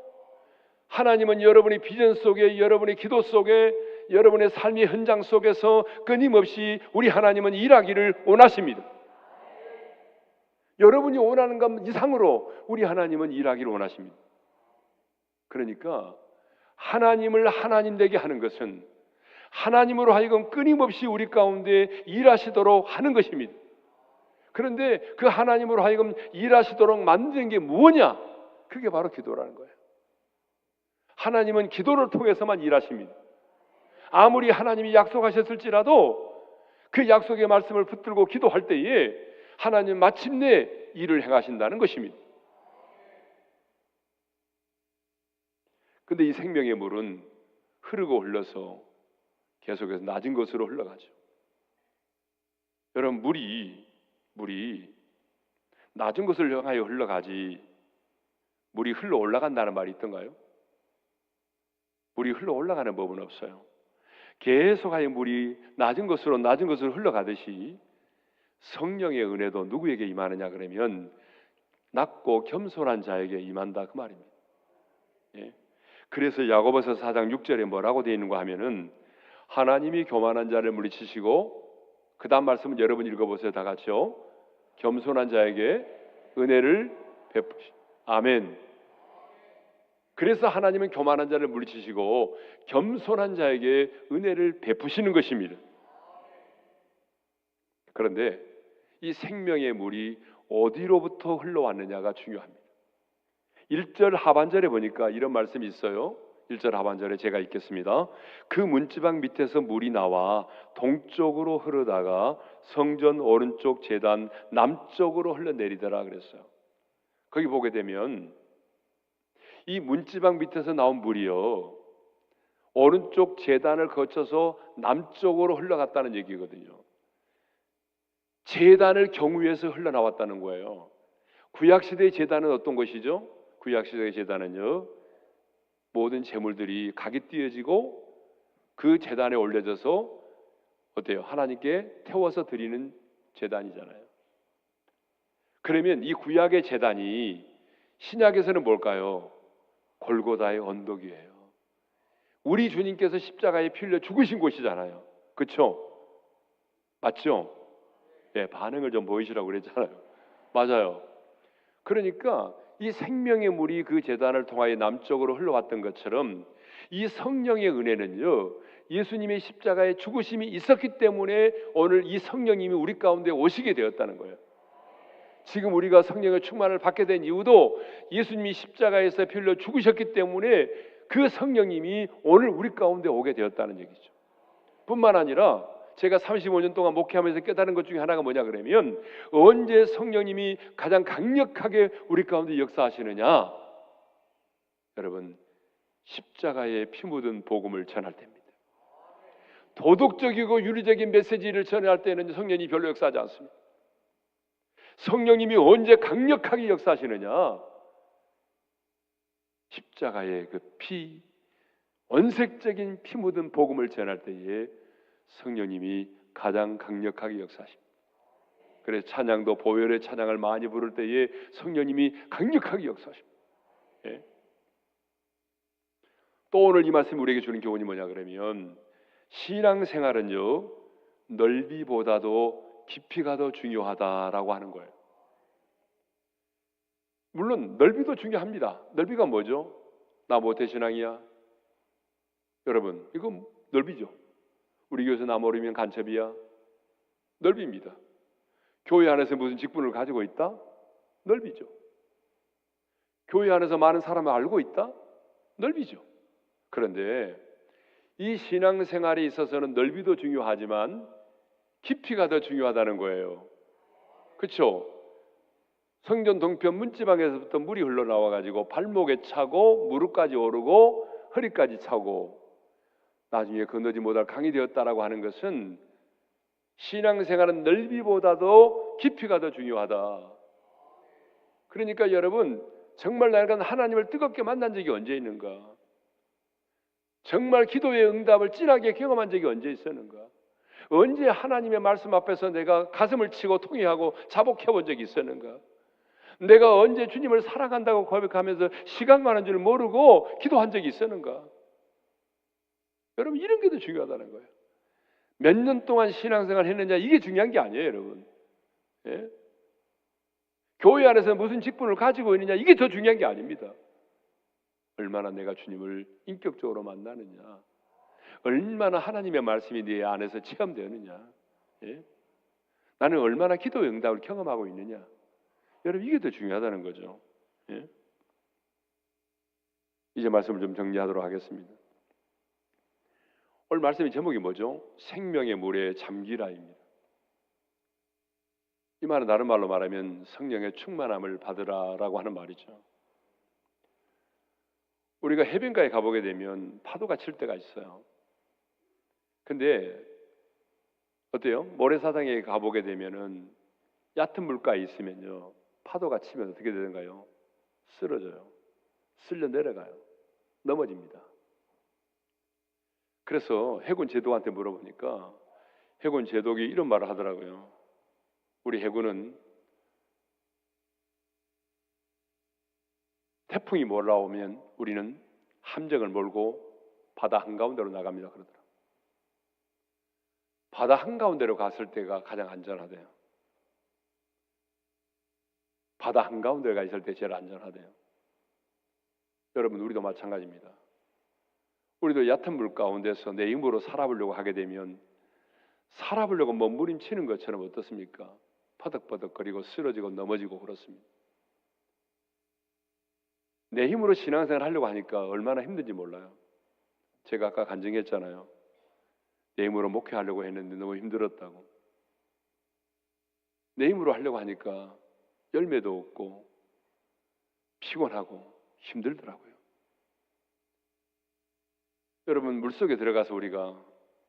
하나님은 여러분의 비전 속에 여러분의 기도 속에 여러분의 삶의 현장 속에서 끊임없이 우리 하나님은 일하기를 원하십니다. 여러분이 원하는 것 이상으로 우리 하나님은 일하기를 원하십니다. 그러니까 하나님을 하나님 되게 하는 것은 하나님으로 하여금 끊임없이 우리 가운데 일하시도록 하는 것입니다. 그런데 그 하나님으로 하여금 일하시도록 만드는 게 무엇냐? 그게 바로 기도라는 거예요. 하나님은 기도를 통해서만 일하십니다. 아무리 하나님이 약속하셨을지라도 그 약속의 말씀을 붙들고 기도할 때에 하나님 마침내 일을 행하신다는 것입니다. 근데 이 생명의 물은 흐르고 흘러서 계속해서 낮은 곳으로 흘러가죠. 여러분 물이 낮은 곳을 향하여 흘러가지 물이 흘러 올라간다는 말이 있던가요? 물이 흘러 올라가는 법은 없어요. 계속하여 물이 낮은 곳으로 흘러가듯이 성령의 은혜도 누구에게 임하느냐 그러면 낮고 겸손한 자에게 임한다 그 말입니다. 예. 그래서 야고보서 4장 6절에 뭐라고 되어 있는가 하면은 하나님이 교만한 자를 물리치시고 그 다음 말씀은 여러분 읽어보세요. 다 같이요. 겸손한 자에게 은혜를 베푸시. 아멘. 그래서 하나님은 교만한 자를 물리치시고 겸손한 자에게 은혜를 베푸시는 것입니다. 그런데 이 생명의 물이 어디로부터 흘러왔느냐가 중요합니다. 1절 하반절에 보니까 이런 말씀이 있어요. 1절 하반절에 제가 읽겠습니다. 그 문지방 밑에서 물이 나와 동쪽으로 흐르다가 성전 오른쪽 제단 남쪽으로 흘러내리더라 그랬어요. 거기 보게 되면 이 문지방 밑에서 나온 물이요 오른쪽 제단을 거쳐서 남쪽으로 흘러갔다는 얘기거든요. 제단을 경유해서 흘러나왔다는 거예요. 구약시대의 제단은 어떤 것이죠? 구약시대의 제단은요 모든 제물들이 각이 띄어지고 그 제단에 올려져서 어때요? 하나님께 태워서 드리는 제단이잖아요. 그러면 이 구약의 제단이 신약에서는 뭘까요? 골고다의 언덕이에요. 우리 주님께서 십자가에 피 흘려 죽으신 곳이잖아요. 그렇죠? 맞죠? 네, 반응을 좀 보이시라고 그랬잖아요. 맞아요. 그러니까 이 생명의 물이 그 제단을 통하여 남쪽으로 흘러왔던 것처럼 이 성령의 은혜는요 예수님의 십자가의 죽으심이 있었기 때문에 오늘 이 성령님이 우리 가운데 오시게 되었다는 거예요. 지금 우리가 성령의 충만을 받게 된 이유도 예수님이 십자가에서 피 흘려 죽으셨기 때문에 그 성령님이 오늘 우리 가운데 오게 되었다는 얘기죠. 뿐만 아니라 제가 35년 동안 목회하면서 깨달은 것 중에 하나가 뭐냐 그러면 언제 성령님이 가장 강력하게 우리 가운데 역사하시느냐? 여러분 십자가에 피 묻은 복음을 전할 때입니다. 도덕적이고 윤리적인 메시지를 전할 때는 성령이 별로 역사하지 않습니다. 성령님이 언제 강력하게 역사하시느냐? 십자가의 그 피, 원색적인 피 묻은 복음을 전할 때에 성령님이 가장 강력하게 역사하십니다. 그래서 찬양도 보혈의 찬양을 많이 부를 때에 성령님이 강력하게 역사하십니다. 예? 또 오늘 이 말씀이 우리에게 주는 교훈이 뭐냐 그러면 신앙생활은요 넓이보다도 깊이가 더 중요하다라고 하는 거예요. 물론 넓이도 중요합니다. 넓이가 뭐죠? 나 모태신앙이야. 여러분 이거 넓이죠. 우리 교회에서 나 모르면 간첩이야. 넓이입니다. 교회 안에서 무슨 직분을 가지고 있다? 넓이죠. 교회 안에서 많은 사람을 알고 있다? 넓이죠. 그런데 이 신앙생활에 있어서는 넓이도 중요하지만 깊이가 더 중요하다는 거예요. 그렇죠? 성전 동편 문지방에서부터 물이 흘러나와가지고 발목에 차고 무릎까지 오르고 허리까지 차고 나중에 건너지 못할 강이 되었다라고 하는 것은 신앙생활은 넓이보다도 깊이가 더 중요하다. 그러니까 여러분, 정말 내가 하나님을 뜨겁게 만난 적이 언제 있는가? 정말 기도의 응답을 진하게 경험한 적이 언제 있었는가? 언제 하나님의 말씀 앞에서 내가 가슴을 치고 통회하고 자복해 본 적이 있었는가? 내가 언제 주님을 사랑한다고 고백하면서 시간 가는 줄 모르고 기도한 적이 있었는가? 여러분, 이런 게 더 중요하다는 거예요. 몇 년 동안 신앙생활 했느냐, 이게 중요한 게 아니에요, 여러분. 예? 교회 안에서 무슨 직분을 가지고 있느냐, 이게 더 중요한 게 아닙니다. 얼마나 내가 주님을 인격적으로 만나느냐, 얼마나 하나님의 말씀이 내 안에서 체험되느냐, 예? 나는 얼마나 기도의 응답을 경험하고 있느냐, 여러분, 이게 더 중요하다는 거죠. 예? 이제 말씀을 좀 정리하도록 하겠습니다. 오늘 말씀의 제목이 뭐죠? 생명의 물에 잠기라입니다. 이 말은 다른 말로 말하면 성령의 충만함을 받으라라고 하는 말이죠. 우리가 해변가에 가보게 되면 파도가 칠 때가 있어요. 근데 어때요? 모래사장에 가보게 되면은 얕은 물가에 있으면요, 파도가 치면 어떻게 되는가요? 쓰러져요. 쓸려 내려가요. 넘어집니다. 그래서 해군 제독한테 물어보니까 해군 제독이 이런 말을 하더라고요. 우리 해군은 태풍이 몰아오면 우리는 함정을 몰고 바다 한가운데로 나갑니다. 그러더라고요. 바다 한가운데로 갔을 때가 가장 안전하대요. 바다 한가운데가 있을 때 제일 안전하대요. 여러분, 우리도 마찬가지입니다. 우리도 얕은 물 가운데서 내 힘으로 살아보려고 하게 되면 살아보려고 몸부림치는 것처럼 어떻습니까? 퍼덕퍼덕거리고 쓰러지고 넘어지고 그렇습니다. 내 힘으로 신앙생활 하려고 하니까 얼마나 힘든지 몰라요. 제가 아까 간증했잖아요. 내 힘으로 목회하려고 했는데 너무 힘들었다고. 내 힘으로 하려고 하니까 열매도 없고 피곤하고 힘들더라고요. 여러분, 물속에 들어가서 우리가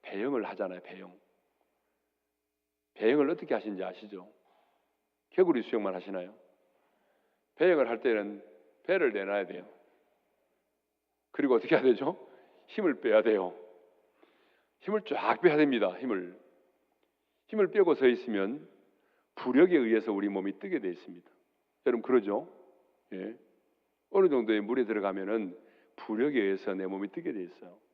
배영을 하잖아요. 배영을 어떻게 하시는지 아시죠? 개구리 수영만 하시나요? 배영을 할 때는 배를 내놔야 돼요. 그리고 어떻게 해야 되죠? 힘을 빼야 돼요. 힘을 쫙 빼야 됩니다. 힘을 빼고 서 있으면 부력에 의해서 우리 몸이 뜨게 되어 있습니다. 여러분, 그러죠? 예. 어느 정도의 물에 들어가면은 부력에 의해서 내 몸이 뜨게 되어 있어요.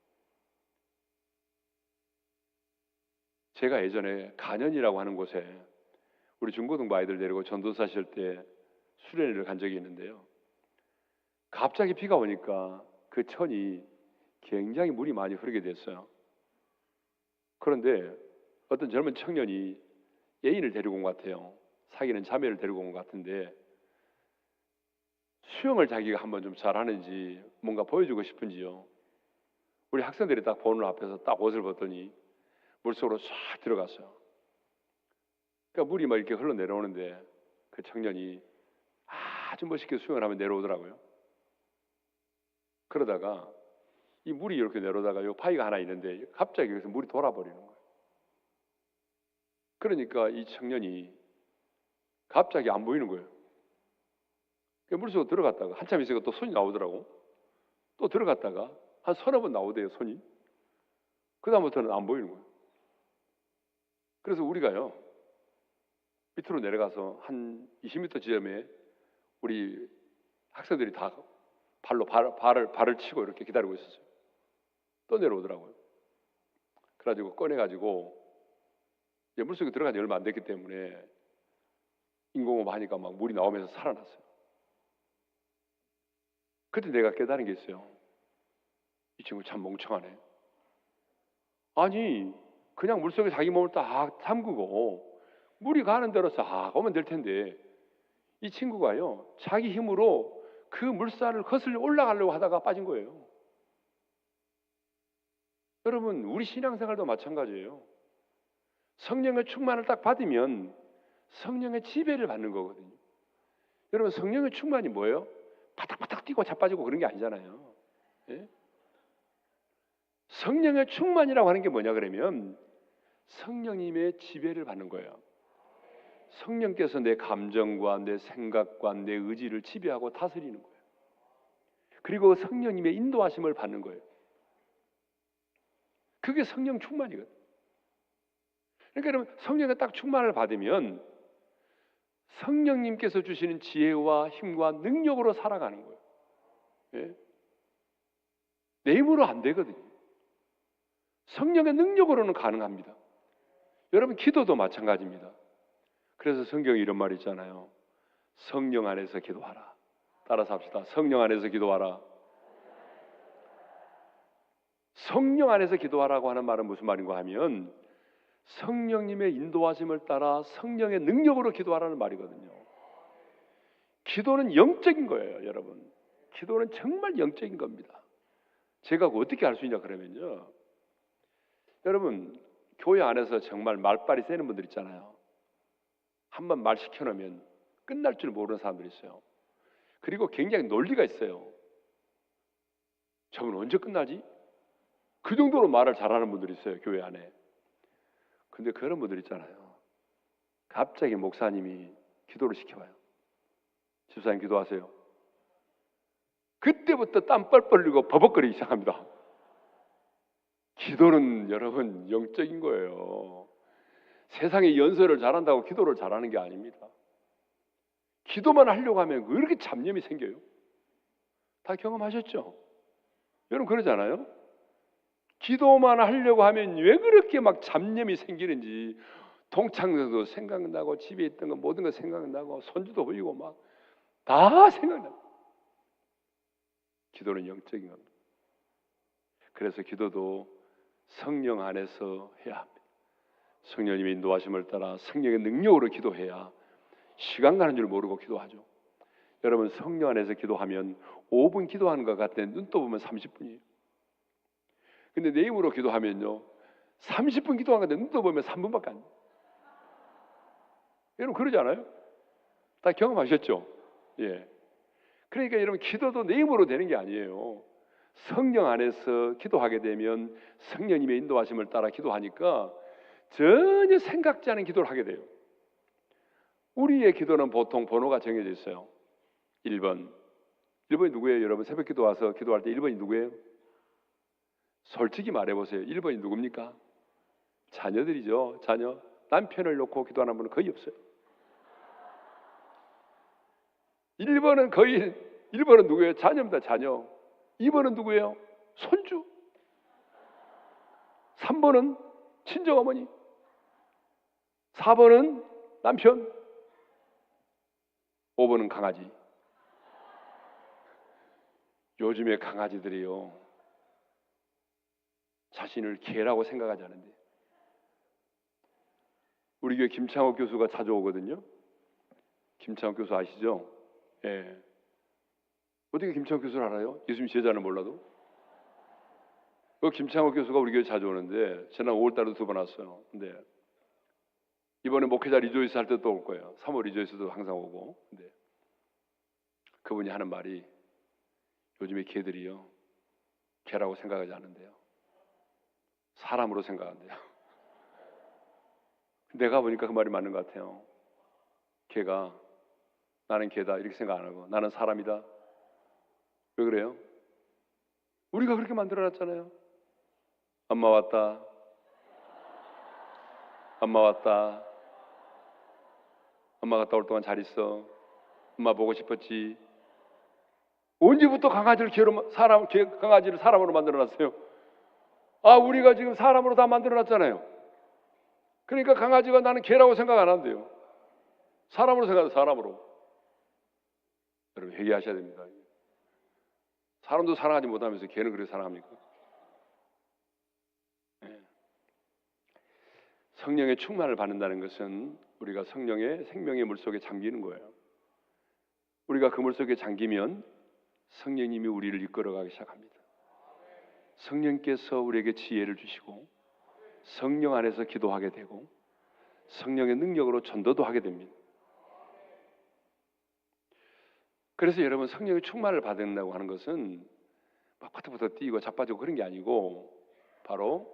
제가 예전에 간현이라고 하는 곳에 우리 중고등부 아이들 데리고 전도사 하실 때 수련회를 간 적이 있는데요. 갑자기 비가 오니까 그 천이 굉장히 물이 많이 흐르게 됐어요. 그런데 어떤 젊은 청년이 애인을 데리고 온 것 같아요. 사귀는 자매를 데리고 온 것 같은데 수영을 자기가 한번 좀 잘하는지 뭔가 보여주고 싶은지요. 우리 학생들이 딱 보는 앞에서 딱 옷을 벗더니 물속으로 쫙 들어갔어요. 그러니까 물이 막 이렇게 흘러내려오는데 그 청년이 아주 멋있게 수영을 하면 내려오더라고요. 그러다가 이 물이 이렇게 내려오다가 요 바위가 하나 있는데 갑자기 여기서 물이 돌아버리는 거예요. 그러니까 이 청년이 갑자기 안 보이는 거예요. 물속으로 들어갔다가 한참 있으니까 또 손이 나오더라고. 또 들어갔다가 한 서너 번 나오대요, 손이. 그 다음부터는 안 보이는 거예요. 그래서 우리가요, 밑으로 내려가서 한 20m 지점에 우리 학생들이 다 발로 발을 치고 이렇게 기다리고 있었어요. 또 내려오더라고요. 그래가지고 꺼내가지고 이제 물속에 들어간 지 얼마 안 됐기 때문에 인공호흡 하니까 막 물이 나오면서 살아났어요. 그때 내가 깨달은 게 있어요. 이 친구 참 멍청하네. 아니, 그냥 물속에 자기 몸을 딱 담그고 물이 가는 대로 싹 오면 될 텐데 이 친구가요, 자기 힘으로 그 물살을 거슬러 올라가려고 하다가 빠진 거예요. 여러분, 우리 신앙생활도 마찬가지예요. 성령의 충만을 딱 받으면 성령의 지배를 받는 거거든요. 여러분, 성령의 충만이 뭐예요? 바닥바닥 뛰고 자빠지고 그런 게 아니잖아요. 예? 성령의 충만이라고 하는 게 뭐냐 그러면 성령님의 지배를 받는 거예요. 성령께서 내 감정과 내 생각과 내 의지를 지배하고 다스리는 거예요. 그리고 성령님의 인도하심을 받는 거예요. 그게 성령 충만이거든요. 그러니까 여러분 성령에 딱 충만을 받으면 성령님께서 주시는 지혜와 힘과 능력으로 살아가는 거예요. 예? 내 힘으로 안 되거든요. 성령의 능력으로는 가능합니다. 여러분 기도도 마찬가지입니다. 그래서 성경에 이런 말이 있잖아요. 성령 안에서 기도하라. 따라서 합시다. 성령 안에서 기도하라. 성령 안에서 기도하라고 하는 말은 무슨 말인가 하면 성령님의 인도하심을 따라 성령의 능력으로 기도하라는 말이거든요. 기도는 영적인 거예요, 여러분. 기도는 정말 영적인 겁니다. 제가 어떻게 할 수 있냐 그러면요. 여러분 교회 안에서 정말 말빨이 세는 분들 있잖아요. 한번 말 시켜놓으면 끝날 줄 모르는 사람들이 있어요. 그리고 굉장히 논리가 있어요. 저분 언제 끝나지? 그 정도로 말을 잘하는 분들이 있어요, 교회 안에. 근데 그런 분들 있잖아요. 갑자기 목사님이 기도를 시켜봐요. 집사님 기도하세요. 그때부터 땀 뻘뻘 흘리고 버벅거리기 시작합니다. 기도는 여러분 영적인 거예요. 세상에 연설을 잘한다고 기도를 잘하는 게 아닙니다. 기도만 하려고 하면 왜 이렇게 잡념이 생겨요? 다 경험하셨죠? 여러분 그러잖아요. 기도만 하려고 하면 왜 그렇게 막 잡념이 생기는지 동창회도 생각나고 집에 있던 거 모든 거 생각나고 손주도 보이고 막 다 생각나고. 기도는 영적인 겁니다. 그래서 기도도 성령 안에서 해야 합니다. 성령님의 인도하심을 따라 성령의 능력으로 기도해야 시간 가는 줄 모르고 기도하죠. 여러분 성령 안에서 기도하면 5분 기도하는 것 같은데 눈 떠보면 30분이에요. 근데 내 힘으로 기도하면요 30분 기도하는 건데 눈 떠보면 3분밖에 안 돼요. 여러분 그러지 않아요? 다 경험하셨죠? 예. 그러니까 여러분 기도도 내 힘으로 되는 게 아니에요. 성령 안에서 기도하게 되면 성령님의 인도하심을 따라 기도하니까 전혀 생각지 않은 기도를 하게 돼요. 우리의 기도는 보통 번호가 정해져 있어요. 1번. 1번이 누구예요? 여러분 새벽 기도 와서 기도할 때 1번이 누구예요? 솔직히 말해보세요. 1번이 누굽니까? 자녀들이죠. 자녀. 남편을 놓고 기도하는 분은 거의 없어요. 1번은 누구예요? 자녀입니다. 자녀. 2번은 누구예요? 손주. 3번은 친정어머니. 4번은 남편. 5번은 강아지. 요즘에 강아지들이요 자신을 개라고 생각하지 않는데 우리 교회 김창옥 교수가 자주 오거든요. 김창옥 교수 아시죠? 예. 어떻게 김창옥 교수를 알아요? 예수님 제자는 몰라도? 그 김창옥 교수가 우리 교회 자주 오는데 지난 5월달에도 2번 왔어요. 근데 이번에 목회자 리조이스 할 때 또 올 거예요. 3월 리조이스도 항상 오고. 근데 그분이 하는 말이 요즘에 개들이요 개라고 생각하지 않는데요 사람으로 생각한대요. 내가 보니까 그 말이 맞는 것 같아요. 개가 나는 개다 이렇게 생각 안 하고 나는 사람이다. 왜 그래요? 우리가 그렇게 만들어놨잖아요. 엄마 왔다. 엄마 왔다. 엄마 갔다 올 동안 잘 있어. 엄마 보고 싶었지. 언제부터 강아지를 강아지를 사람으로 만들어놨어요? 아, 우리가 지금 사람으로 다 만들어놨잖아요. 그러니까 강아지가 나는 개라고 생각 안 한대요. 사람으로 생각해요. 사람으로. 여러분 회개하셔야 됩니다. 사람도 사랑하지 못하면서 개는 그렇게 사랑합니까? 네. 성령의 충만을 받는다는 것은 우리가 성령의 생명의 물속에 잠기는 거예요. 우리가 그 물속에 잠기면 성령님이 우리를 이끌어가기 시작합니다. 성령께서 우리에게 지혜를 주시고 성령 안에서 기도하게 되고 성령의 능력으로 전도도 하게 됩니다. 그래서 여러분 성령의 충만을 받는다고 하는 것은 막 퍼터퍼터 뛰고 자빠지고 그런 게 아니고 바로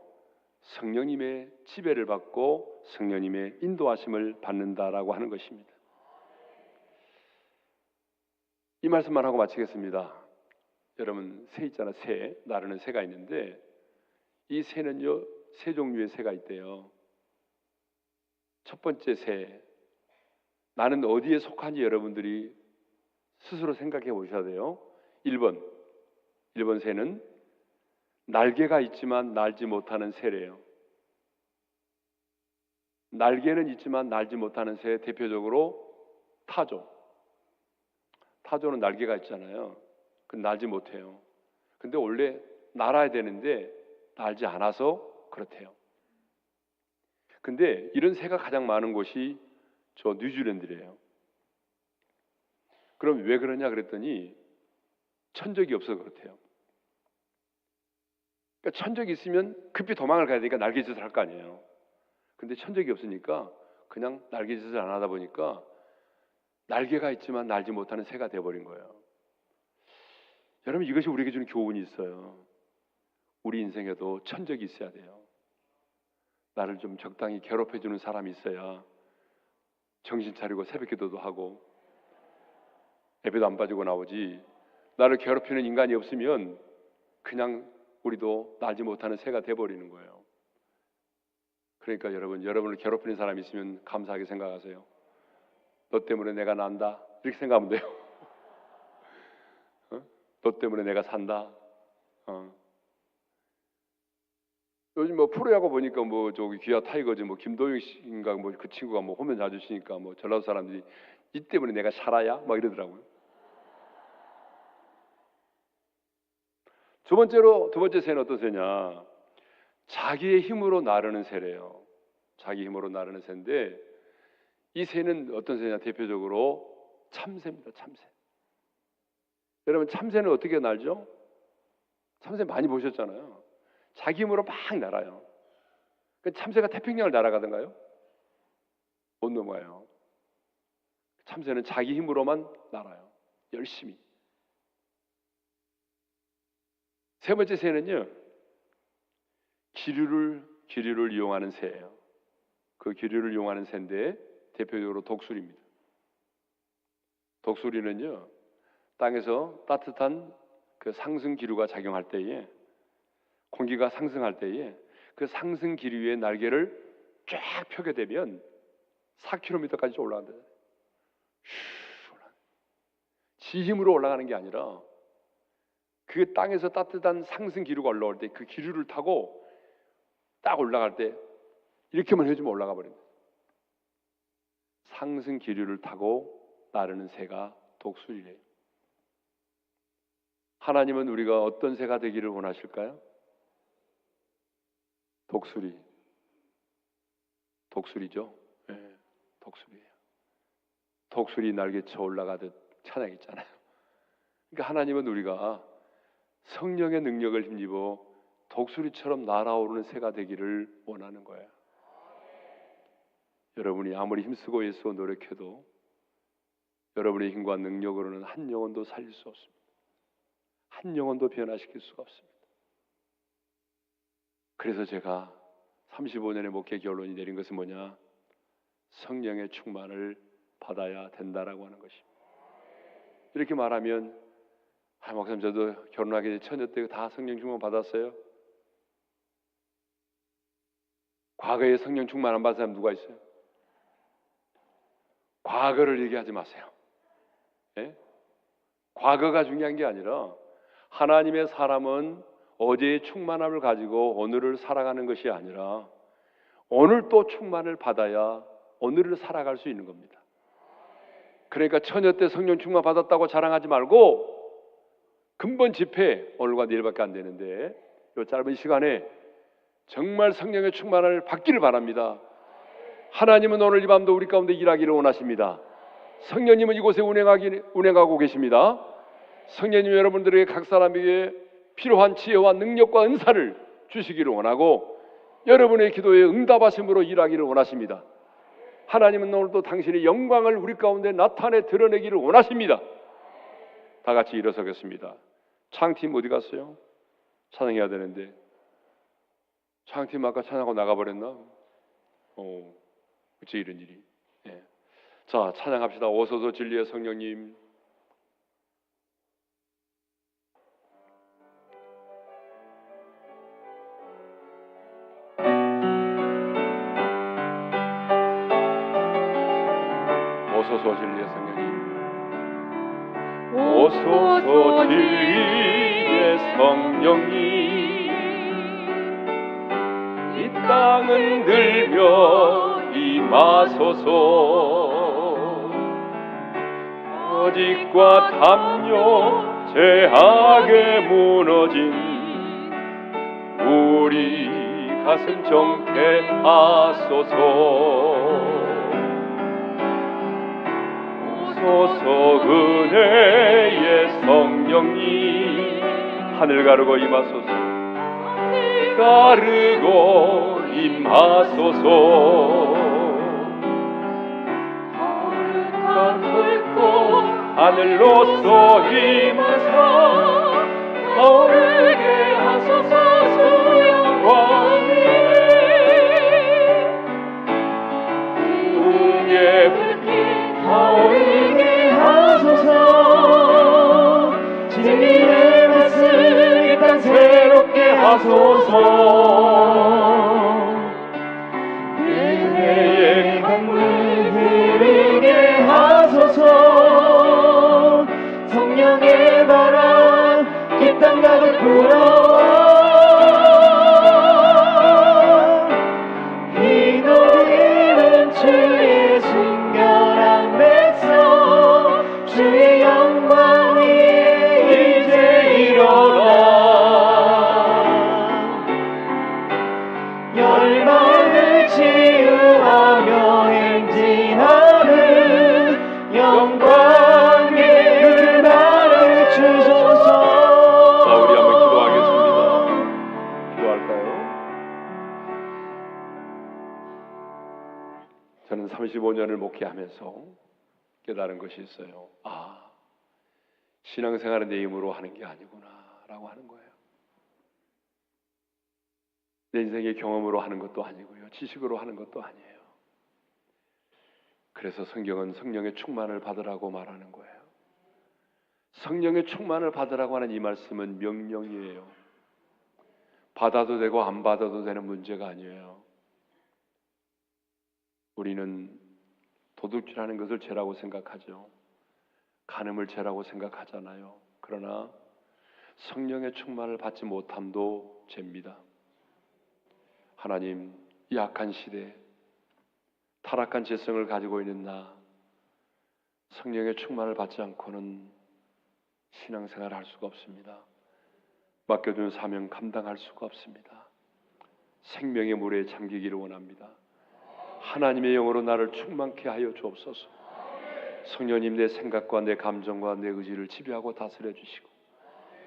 성령님의 지배를 받고 성령님의 인도하심을 받는다라고 하는 것입니다. 이 말씀만 하고 마치겠습니다. 여러분, 새 있잖아. 새, 나르는 새가 있는데 이 새는요, 세 종류의 새가 있대요. 첫 번째 새, 나는 어디에 속하는지 여러분들이 스스로 생각해 보셔야 돼요. 1번 새는 날개가 있지만 날지 못하는 새래요. 날개는 있지만 날지 못하는 새, 대표적으로 타조. 타조는 날개가 있잖아요. 그 날지 못해요. 근데 원래 날아야 되는데 날지 않아서 그렇대요. 근데 이런 새가 가장 많은 곳이 저 뉴질랜드래요. 그럼 왜 그러냐 그랬더니 천적이 없어서 그렇대요. 그러니까 천적이 있으면 급히 도망을 가야 되니까 날개짓을 할 거 아니에요. 근데 천적이 없으니까 그냥 날개짓을 안 하다 보니까 날개가 있지만 날지 못하는 새가 돼버린 거예요. 여러분, 이것이 우리에게 주는 교훈이 있어요. 우리 인생에도 천적이 있어야 돼요. 나를 좀 적당히 괴롭혀주는 사람이 있어야 정신 차리고 새벽기도도 하고 예배도 안 빠지고 나오지. 나를 괴롭히는 인간이 없으면 그냥 우리도 날지 못하는 새가 돼버리는 거예요. 그러니까 여러분을 괴롭히는 사람이 있으면 감사하게 생각하세요. 너 때문에 내가 난다, 이렇게 생각하면 돼요. 너 때문에 내가 산다. 요즘 뭐 프로야구 보니까 뭐 저기 기아 타이거즈 뭐 김도영 씨인가 뭐 그 친구가 뭐 홈런 자주 치니까 뭐 전라도 사람들이 이 때문에 내가 살아야 막 이러더라고요. 두 번째 새는 어떤 새냐? 자기의 힘으로 나르는 새래요. 자기 힘으로 나르는 새인데 이 새는 어떤 새냐? 대표적으로 참새입니다. 참새. 여러분, 참새는 어떻게 날죠? 참새 많이 보셨잖아요. 자기 힘으로 막 날아요. 참새가 태평양을 날아가던가요? 못 넘어요. 참새는 자기 힘으로만 날아요. 열심히. 세 번째 새는요, 기류를 이용하는 새예요. 그 기류를 이용하는 새인데 대표적으로 독수리입니다. 독수리는요, 땅에서 따뜻한 그 상승 기류가 작용할 때에, 공기가 상승할 때에 그 상승 기류의 날개를 쫙 펴게 되면 4km까지 올라간다. 지 힘으로 올라가는 게 아니라 그 땅에서 따뜻한 상승 기류가 올라올 때 그 기류를 타고 딱 올라갈 때 이렇게만 해주면 올라가 버립니다. 상승 기류를 타고 나르는 새가 독수리래요. 하나님은 우리가 어떤 새가 되기를 원하실까요? 독수리죠. 네, 독수리예요. 독수리 날개쳐 올라가듯 찬양 있잖아요. 그러니까 하나님은 우리가 성령의 능력을 힘입어 독수리처럼 날아오르는 새가 되기를 원하는 거예요. 여러분이 아무리 힘쓰고 애쓰고 노력해도 여러분의 힘과 능력으로는 한 영혼도 살릴 수 없습니다. 한 영혼도 변화시킬 수가 없습니다. 그래서 제가 35년의 목회 결론이 내린 것은 뭐냐? 성령의 충만을 받아야 된다라고 하는 것입니다. 이렇게 말하면 목사님, 저도 결혼하기 전에 처녀 때 다 성령 충만 받았어요? 과거에 성령 충만 안 받은 사람 누가 있어요? 과거를 얘기하지 마세요. 예? 과거가 중요한 게 아니라 하나님의 사람은 어제의 충만함을 가지고 오늘을 살아가는 것이 아니라 오늘 또 충만을 받아야 오늘을 살아갈 수 있는 겁니다. 그러니까 처녀 때 성령 충만 받았다고 자랑하지 말고, 근본 집회 오늘과 내일밖에 안 되는데 이 짧은 시간에 정말 성령의 충만을 받기를 바랍니다. 하나님은 오늘 이 밤도 우리 가운데 일하기를 원하십니다. 성령님은 이곳에 운행하고 계십니다. 성령님, 여러분들에게 각 사람에게 필요한 지혜와 능력과 은사를 주시기를 원하고 여러분의 기도에 응답하심으로 일하기를 원하십니다. 하나님은 오늘도 당신의 영광을 우리 가운데 나타내 드러내기를 원하십니다. 다 같이 일어서겠습니다. 창팀 어디 갔어요? 찬양해야 되는데. 찬양팀 아까 찬양하고 나가버렸나? 어째 이런 일이. 예. 자, 찬양합시다. 오소서 진리의 성령님. 오소서 진리의 성령님. 오소서 진리의 성령님. 이 땅은 들며 임하소서. 거짓과 탐욕 죄악에 무너진 우리 가슴 정케하소서. 오소서 은혜의 성령님. 하늘 가르고 임하소서. 가르고 임하소서. 거룩한 불꽃 하늘로서 임하사 타오르게 하소서. 주 영광 위에 부흥의 불빛 타오르게 하소서. 진리의 말씀 이 땅 새롭게 하소서. 은혜의 강물 흐르게 하소서. 성령의 바람 이 땅 가득 불어와 이 노래는 주의 순결한 백성 주의 영광 위에 이제 일어나 열망을 치유하며 행진하는 영광의 그날을 주소서. 자, 우리 한번 기도하겠습니다. 기도할까요? 저는 35년을 목회하면서 깨달은 것이 있어요. 신앙생활은 내 힘으로 하는 게 아니구나 라고 하는 거예요. 내 인생의 경험으로 하는 것도 아니고요, 지식으로 하는 것도 아니에요. 그래서 성경은 성령의 충만을 받으라고 말하는 거예요. 성령의 충만을 받으라고 하는 이 말씀은 명령이에요. 받아도 되고 안 받아도 되는 문제가 아니에요. 우리는 도둑질하는 것을 죄라고 생각하죠. 간음을 죄라고 생각하잖아요. 그러나 성령의 충만을 받지 못함도 죄입니다. 하나님, 이 악한 시대, 타락한 죄성을 가지고 있는 나, 성령의 충만을 받지 않고는 신앙생활을 할 수가 없습니다. 맡겨준 사명 감당할 수가 없습니다. 생명의 물에 잠기기를 원합니다. 하나님의 영으로 나를 충만케 하여 주옵소서. 성령님, 내 생각과 내 감정과 내 의지를 지배하고 다스려 주시고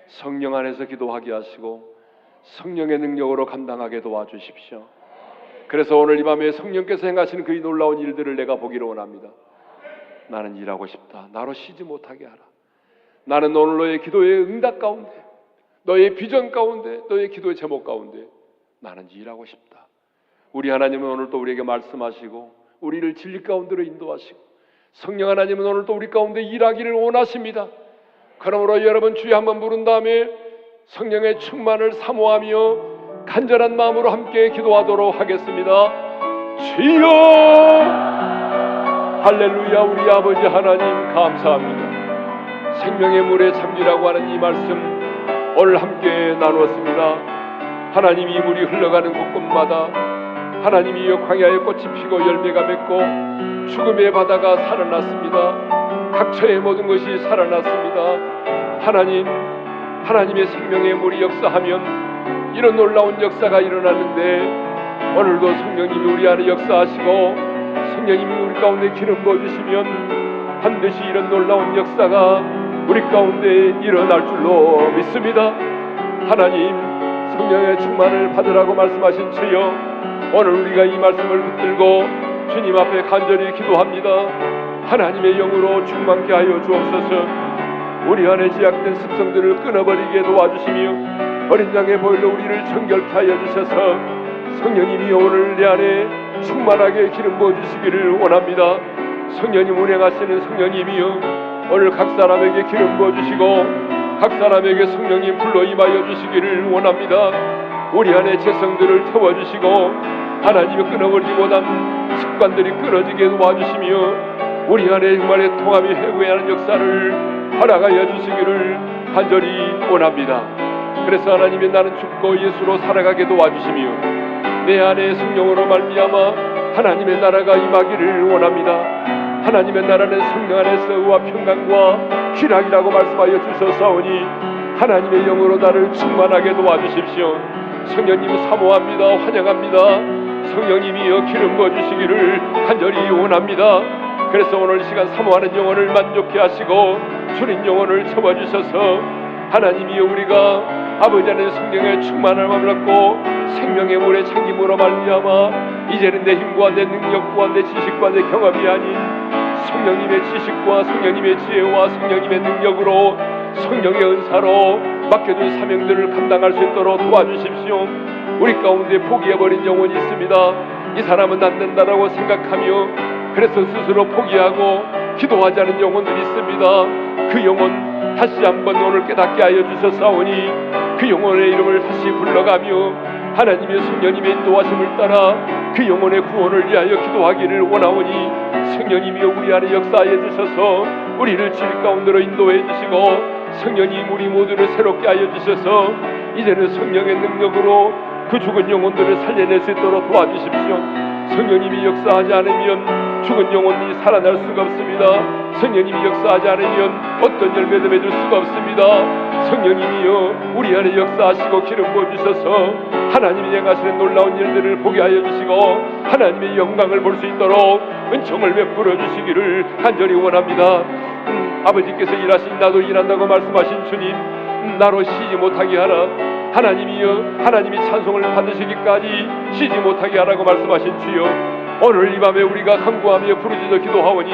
성령 안에서 기도하게 하시고 성령의 능력으로 감당하게 도와주십시오. 그래서 오늘 이 밤에 성령께서 행하시는 그 놀라운 일들을 내가 보기를 원합니다. 나는 일하고 싶다. 나로 쉬지 못하게 하라. 나는 오늘 너의 기도의 응답 가운데, 너의 비전 가운데, 너의 기도의 제목 가운데 나는 일하고 싶다. 우리 하나님은 오늘 또 우리에게 말씀하시고 우리를 진리 가운데로 인도하시고 성령 하나님은 오늘 또 우리 가운데 일하기를 원하십니다. 그러므로 여러분 주여 한번 부른 다음에 성령의 충만을 사모하며 간절한 마음으로 함께 기도하도록 하겠습니다. 주여, 할렐루야. 우리 아버지 하나님 감사합니다. 생명의 물에 잠기라고 하는 이 말씀 오늘 함께 나누었습니다. 하나님, 이 물이 흘러가는 곳곳마다 하나님이 광야에 꽃이 피고 열매가 맺고 죽음의 바다가 살아났습니다. 각처의 모든 것이 살아났습니다. 하나님, 하나님의 생명의 물이 역사하면 이런 놀라운 역사가 일어나는데 오늘도 성령님이 우리 안에 역사하시고 성령님이 우리 가운데 기름 부어주시면 반드시 이런 놀라운 역사가 우리 가운데 일어날 줄로 믿습니다. 하나님, 성령의 충만을 받으라고 말씀하신 주여, 오늘 우리가 이 말씀을 붙들고 주님 앞에 간절히 기도합니다. 하나님의 영으로 충만케 하여 주옵소서. 우리 안에 제약된 습성들을 끊어버리게 도와주시며 어린 양의 보혈로 우리를 정결케 하여 주셔서 성령님이 오늘 내 안에 충만하게 기름 부어주시기를 원합니다. 성령님 운행하시는 성령님이여 오늘 각 사람에게 기름 부어주시고 각 사람에게 성령님 불러 임하여 주시기를 원합니다. 우리 안에 재성들을 태워주시고 하나님이 끊어버리지 못한 습관들이 끊어지게 도와주시며 우리 안에 정말 통함이 회복하는 역사를 허락하여 주시기를 간절히 원합니다. 그래서 하나님이 나는 죽고 예수로 살아가게 도와주시며 내 안에 성령으로 말미암아 하나님의 나라가 임하기를 원합니다. 하나님의 나라는 성령 안에서 의와 평강과 희락이라고 말씀하여 주셨사오니 하나님의 영으로 나를 충만하게 도와주십시오. 성령님 사모합니다. 환영합니다. 성령님이여 기름 부어주시기를 간절히 원합니다. 그래서 오늘 시간 사모하는 영혼을 만족케 하시고 주님 영혼을 채워주셔서 하나님이여 우리가 아버지 안에 성령의 충만함을 받고 생명의 물에 참김으로 말미암아 이제는 내 힘과 내 능력과 내 지식과 내 경험이 아닌 성령님의 지식과 성령님의 지혜와 성령님의 능력으로 성령의 은사로 맡겨준 사명들을 감당할 수 있도록 도와주십시오. 우리 가운데 포기해버린 영혼이 있습니다. 이 사람은 안 된다라고 생각하며 그래서 스스로 포기하고 기도하지 않은 영혼들이 있습니다. 그 영혼 다시 한번 오늘 깨닫게 하여 주셨사오니 그 영혼의 이름을 다시 불러가며 하나님의 성령님의 인도하심을 따라 그 영혼의 구원을 위하여 기도하기를 원하오니 성령님이 우리 안에 역사하여 주셔서 우리를 질 가운데로 인도해 주시고 성령님 우리 모두를 새롭게 하여 주셔서 이제는 성령의 능력으로 그 죽은 영혼들을 살려낼 수 있도록 도와주십시오. 성령님이 역사하지 않으면 죽은 영혼이 살아날 수가 없습니다. 성령님이 역사하지 않으면 어떤 열매도 맺을 수가 없습니다. 성령님이여 우리 안에 역사하시고 기름 부어주셔서 하나님이 행하시는 놀라운 일들을 보게 하여 주시고 하나님의 영광을 볼 수 있도록 은총을 베풀어 주시기를 간절히 원합니다. 아버지께서 일하신 나도 일한다고 말씀하신 주님 나로 쉬지 못하게 하라. 하나님이여 하나님이 찬송을 받으시기까지 쉬지 못하게 하라고 말씀하신 주여 오늘 이 밤에 우리가 간구하며 부르짖어 기도하오니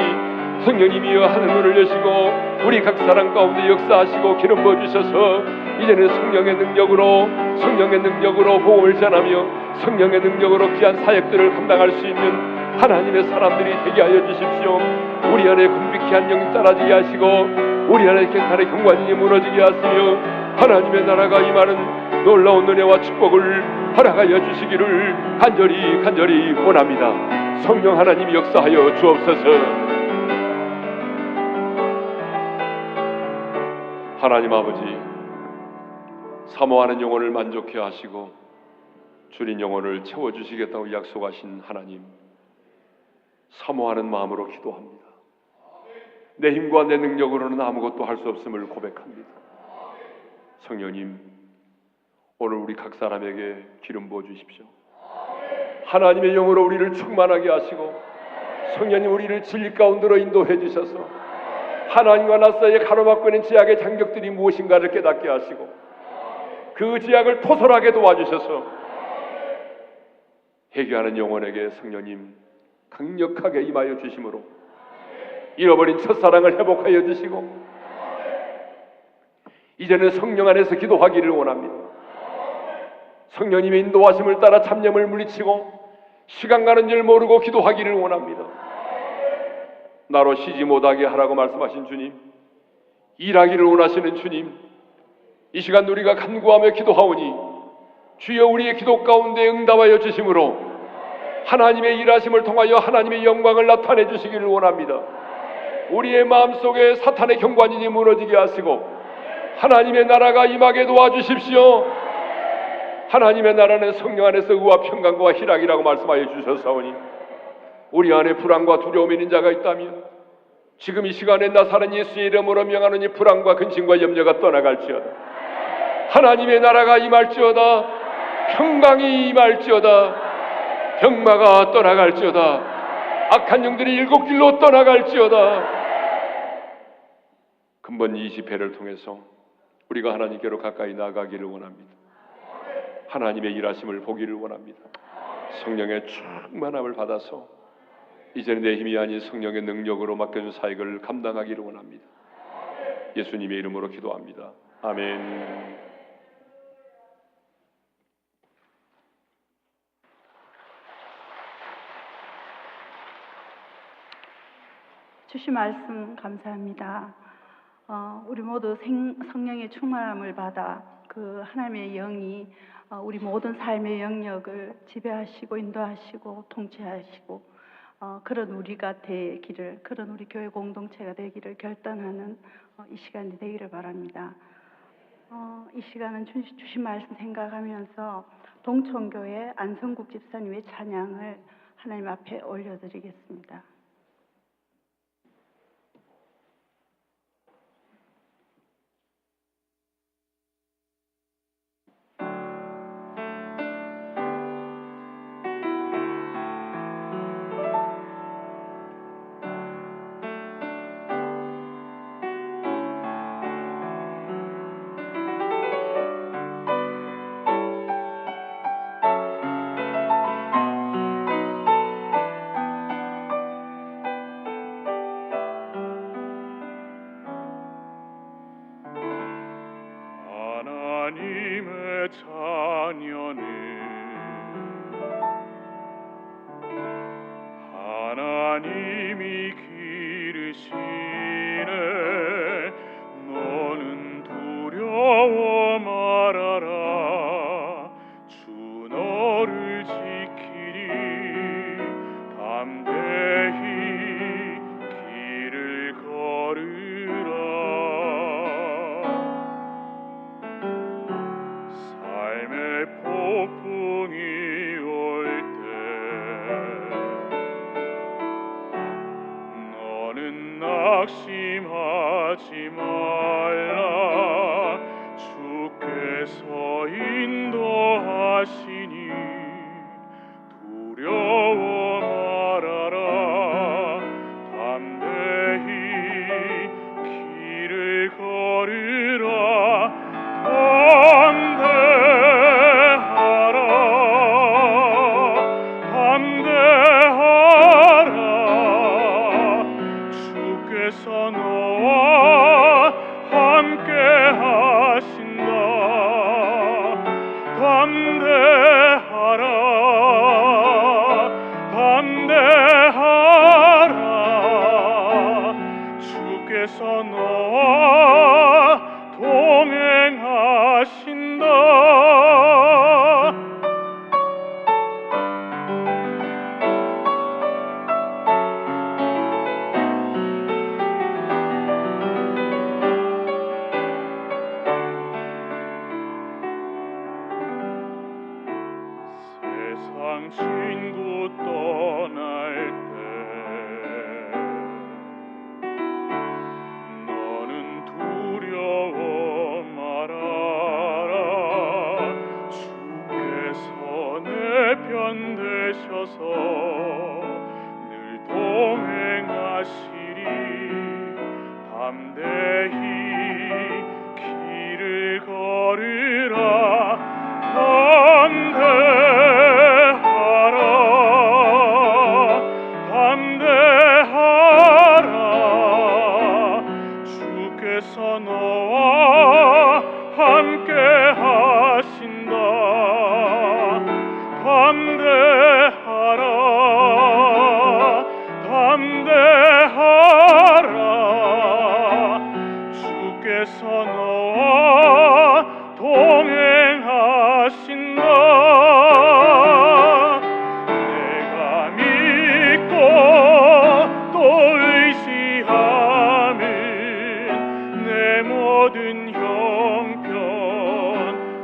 성령님이여 하늘문을 여시고 우리 각 사람 가운데 역사하시고 기름 부어주셔서 이제는 성령의 능력으로 복음을 전하며 성령의 능력으로 귀한 사역들을 감당할 수 있는 하나님의 사람들이 되게 하여 주십시오. 우리 안에 금빛한 영이 따라지게 하시고 우리 안에 갱탄의 경관이 무너지게 하시며 하나님의 나라가 임하는 놀라운 은혜와 축복을 허락하여 주시기를 간절히 원합니다. 성령 하나님이 역사하여 주옵소서. 하나님 아버지 사모하는 영혼을 만족해 하시고 주님 영혼을 채워주시겠다고 약속하신 하나님 사모하는 마음으로 기도합니다. 내 힘과 내 능력으로는 아무것도 할 수 없음을 고백합니다. 성령님 오늘 우리 각 사람에게 기름 부어 주십시오. 하나님의 영으로 우리를 충만하게 하시고 성령님 우리를 진리 가운데로 인도해 주셔서 하나님과 나 사이에 가로막고 있는 제약의 장벽들이 무엇인가를 깨닫게 하시고 그 제약을 토설하게 도와주셔서 회개하는 영혼에게 성령님 강력하게 임하여 주심으로 잃어버린 첫사랑을 회복하여 주시고 이제는 성령 안에서 기도하기를 원합니다. 성령님의 인도하심을 따라 잡념을 물리치고 시간 가는 줄 모르고 기도하기를 원합니다. 나로 쉬지 못하게 하라고 말씀하신 주님, 일하기를 원하시는 주님, 이 시간 우리가 간구하며 기도하오니 주여 우리의 기도 가운데 응답하여 주심으로 하나님의 일하심을 통하여 하나님의 영광을 나타내 주시기를 원합니다. 우리의 마음속에 사탄의 경관이 무너지게 하시고 하나님의 나라가 임하게 도와주십시오. 하나님의 나라는 성령 안에서 의와 평강과 희락이라고 말씀하여 주셨사오니 우리 안에 불안과 두려움이 있는 자가 있다면 지금 이 시간에 나사렛 예수의 이름으로 명하노니 불안과 근심과 염려가 떠나갈지어다. 하나님의 나라가 임할지어다. 평강이 임할지어다. 병마가 떠나갈지어다. 악한 영들이 일곱 길로 떠나갈지어다. 근본 20회를 통해서 우리가 하나님께로 가까이 나가기를 원합니다. 하나님의 일하심을 보기를 원합니다. 성령의 충만함을 받아서 이제는 내 힘이 아닌 성령의 능력으로 맡겨준 사역을 감당하기를 원합니다. 예수님의 이름으로 기도합니다. 아멘. 주신 말씀 감사합니다. 우리 모두 성령의 충만함을 받아 그 하나님의 영이 우리 모든 삶의 영역을 지배하시고 인도하시고 통치하시고 그런 우리가 되기를, 그런 우리 교회 공동체가 되기를 결단하는 이 시간이 되기를 바랍니다. 이 시간은 주신 말씀 생각하면서 동천교회 안성국 집사님의 찬양을 하나님 앞에 올려드리겠습니다. 하나님의 자녀는 하나님이 기르시네. 너는 두려워 말아라. 주 너를 지키리. 담대히 길을 걸으라. 삶의 폭풍이 올 때 너는 낙심하지 말라. 주께서 인도하시니 두려워 말아라. 담대히 길을 걸으라. 담대하라. 주께서 너와 함께 하신다. 담대하라. 담대하라. 주께서 너와 동행하신다. 세상 친구 떠날 때 너는 두려워 말아라. 주께서 내 편 되셔서 늘 동행하시리. 담대히 길을 걸으라. 담대하라. 담대하라. 주께서 너와 함께 하신다. 담대하라. 담대하라. 주께서 너와 동행하신다. 내가 믿고 또 의지하는 내 모든 형편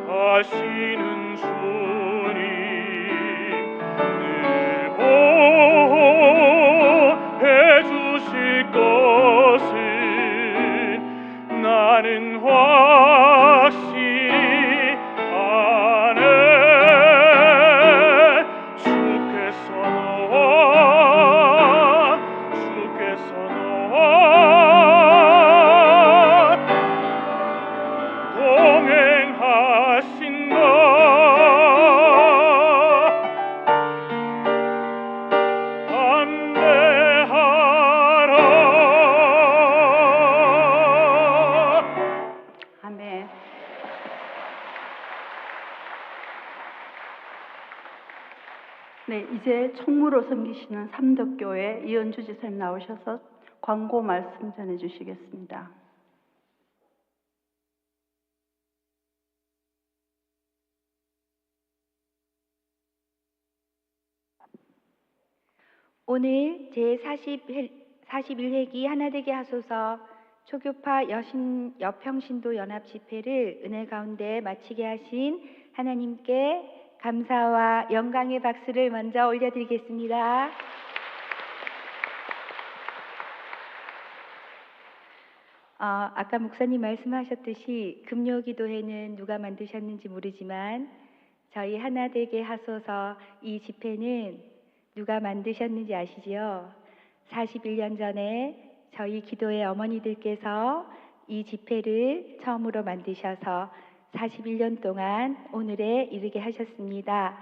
아시는 주님 늘 보호해 주실 것을 나는 확실히 아네. 주께서 너와 동행하신다. 아멘. 네, 이제 총무로 섬기시는 삼덕교회 이은주 지사님 나오셔서 광고 말씀 전해 주시겠습니다. 오늘 제41회기 하나되게 하소서 초교파 여평신도 연합 집회를 은혜 가운데 마치게 하신 하나님께 감사와 영광의 박수를 먼저 올려드리겠습니다. 아까 목사님 말씀하셨듯이 금요기도회는 누가 만드셨는지 모르지만 저희 하나되게 하소서 이 집회는 누가 만드셨는지 아시지요? 41년 전에 저희 기도회 어머니들께서 이 집회를 처음으로 만드셔서 41년 동안 오늘에 이르게 하셨습니다.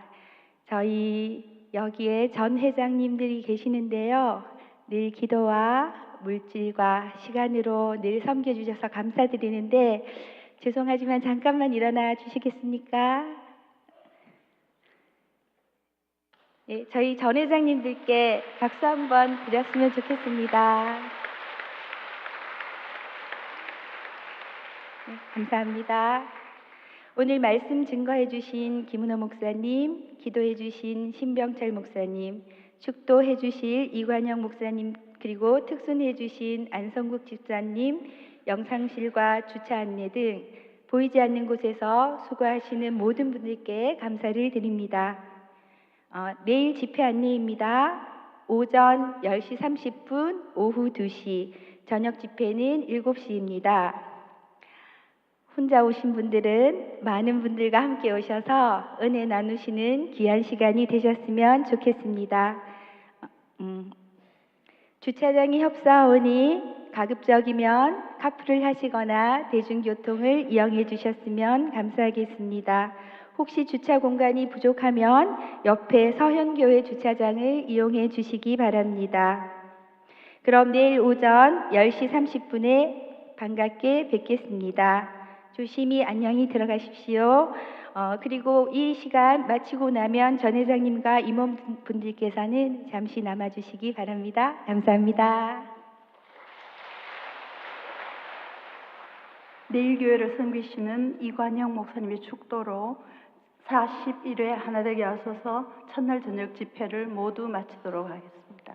저희 여기에 전 회장님들이 계시는데요. 늘 기도와 물질과 시간으로 늘 섬겨주셔서 감사드리는데 죄송하지만 잠깐만 일어나 주시겠습니까? 네, 저희 전 회장님들께 박수 한번 드렸으면 좋겠습니다. 네, 감사합니다. 오늘 말씀 증거해 주신 김은호 목사님, 기도해 주신 신병철 목사님, 축도해 주실 이관영 목사님, 그리고 특순해 주신 안성국 집사님, 영상실과 주차 안내 등 보이지 않는 곳에서 수고하시는 모든 분들께 감사를 드립니다. 내일 집회 안내입니다. 오전 10시 30분, 오후 2시, 저녁 집회는 7시입니다. 혼자 오신 분들은 많은 분들과 함께 오셔서 은혜 나누시는 귀한 시간이 되셨으면 좋겠습니다. 주차장이 협소하오니 가급적이면 카풀을 하시거나 대중교통을 이용해 주셨으면 감사하겠습니다. 혹시 주차 공간이 부족하면 옆에 서현교회 주차장을 이용해 주시기 바랍니다. 그럼 내일 오전 10시 30분에 반갑게 뵙겠습니다. 조심히 안녕히 들어가십시오. 그리고 이 시간 마치고 나면 전 회장님과 임원분들께서는 잠시 남아주시기 바랍니다. 감사합니다. 내일 교회를 섬기시는 이관영 목사님의 축도로 41회 하나되게 하소서 첫날 저녁 집회를 모두 마치도록 하겠습니다.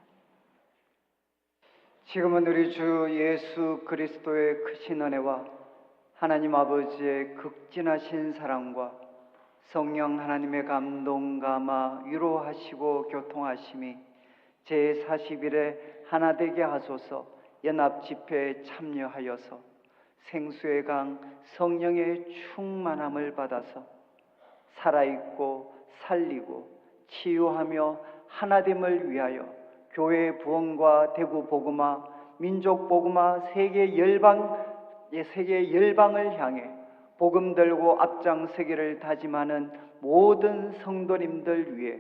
지금은 우리 주 예수 그리스도의 크신 은혜와 하나님 아버지의 극진하신 사랑과 성령 하나님의 감동, 감화, 위로하시고 교통하심이 제41회 하나되게 하소서 연합 집회에 참여하여서 생수의 강 성령의 충만함을 받아서 살아있고 살리고 치유하며 하나됨을 위하여 교회 부흥과 대구 복음화, 민족 복음화, 세계 열방을 향해 복음 들고 앞장서기를 다짐하는 모든 성도님들 위해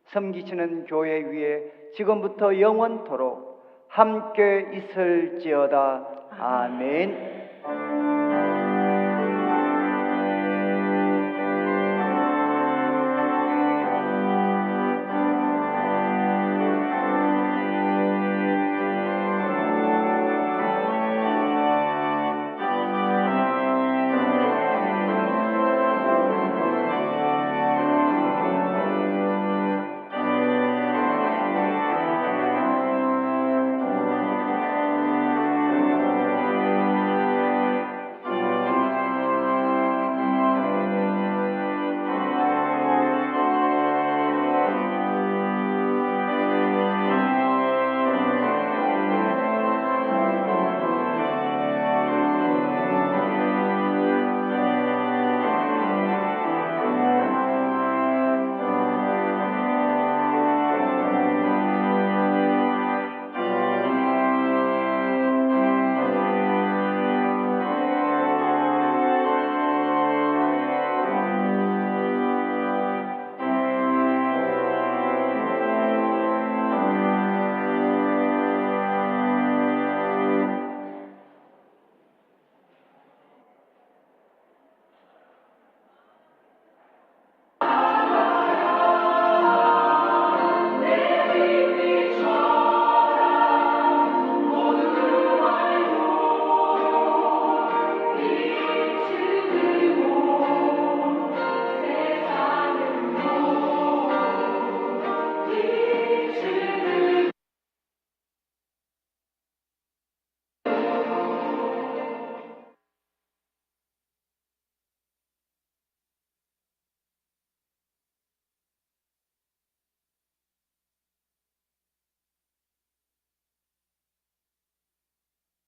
섬기시는 교회 위에 지금부터 영원토록 함께 있을지어다. 아멘.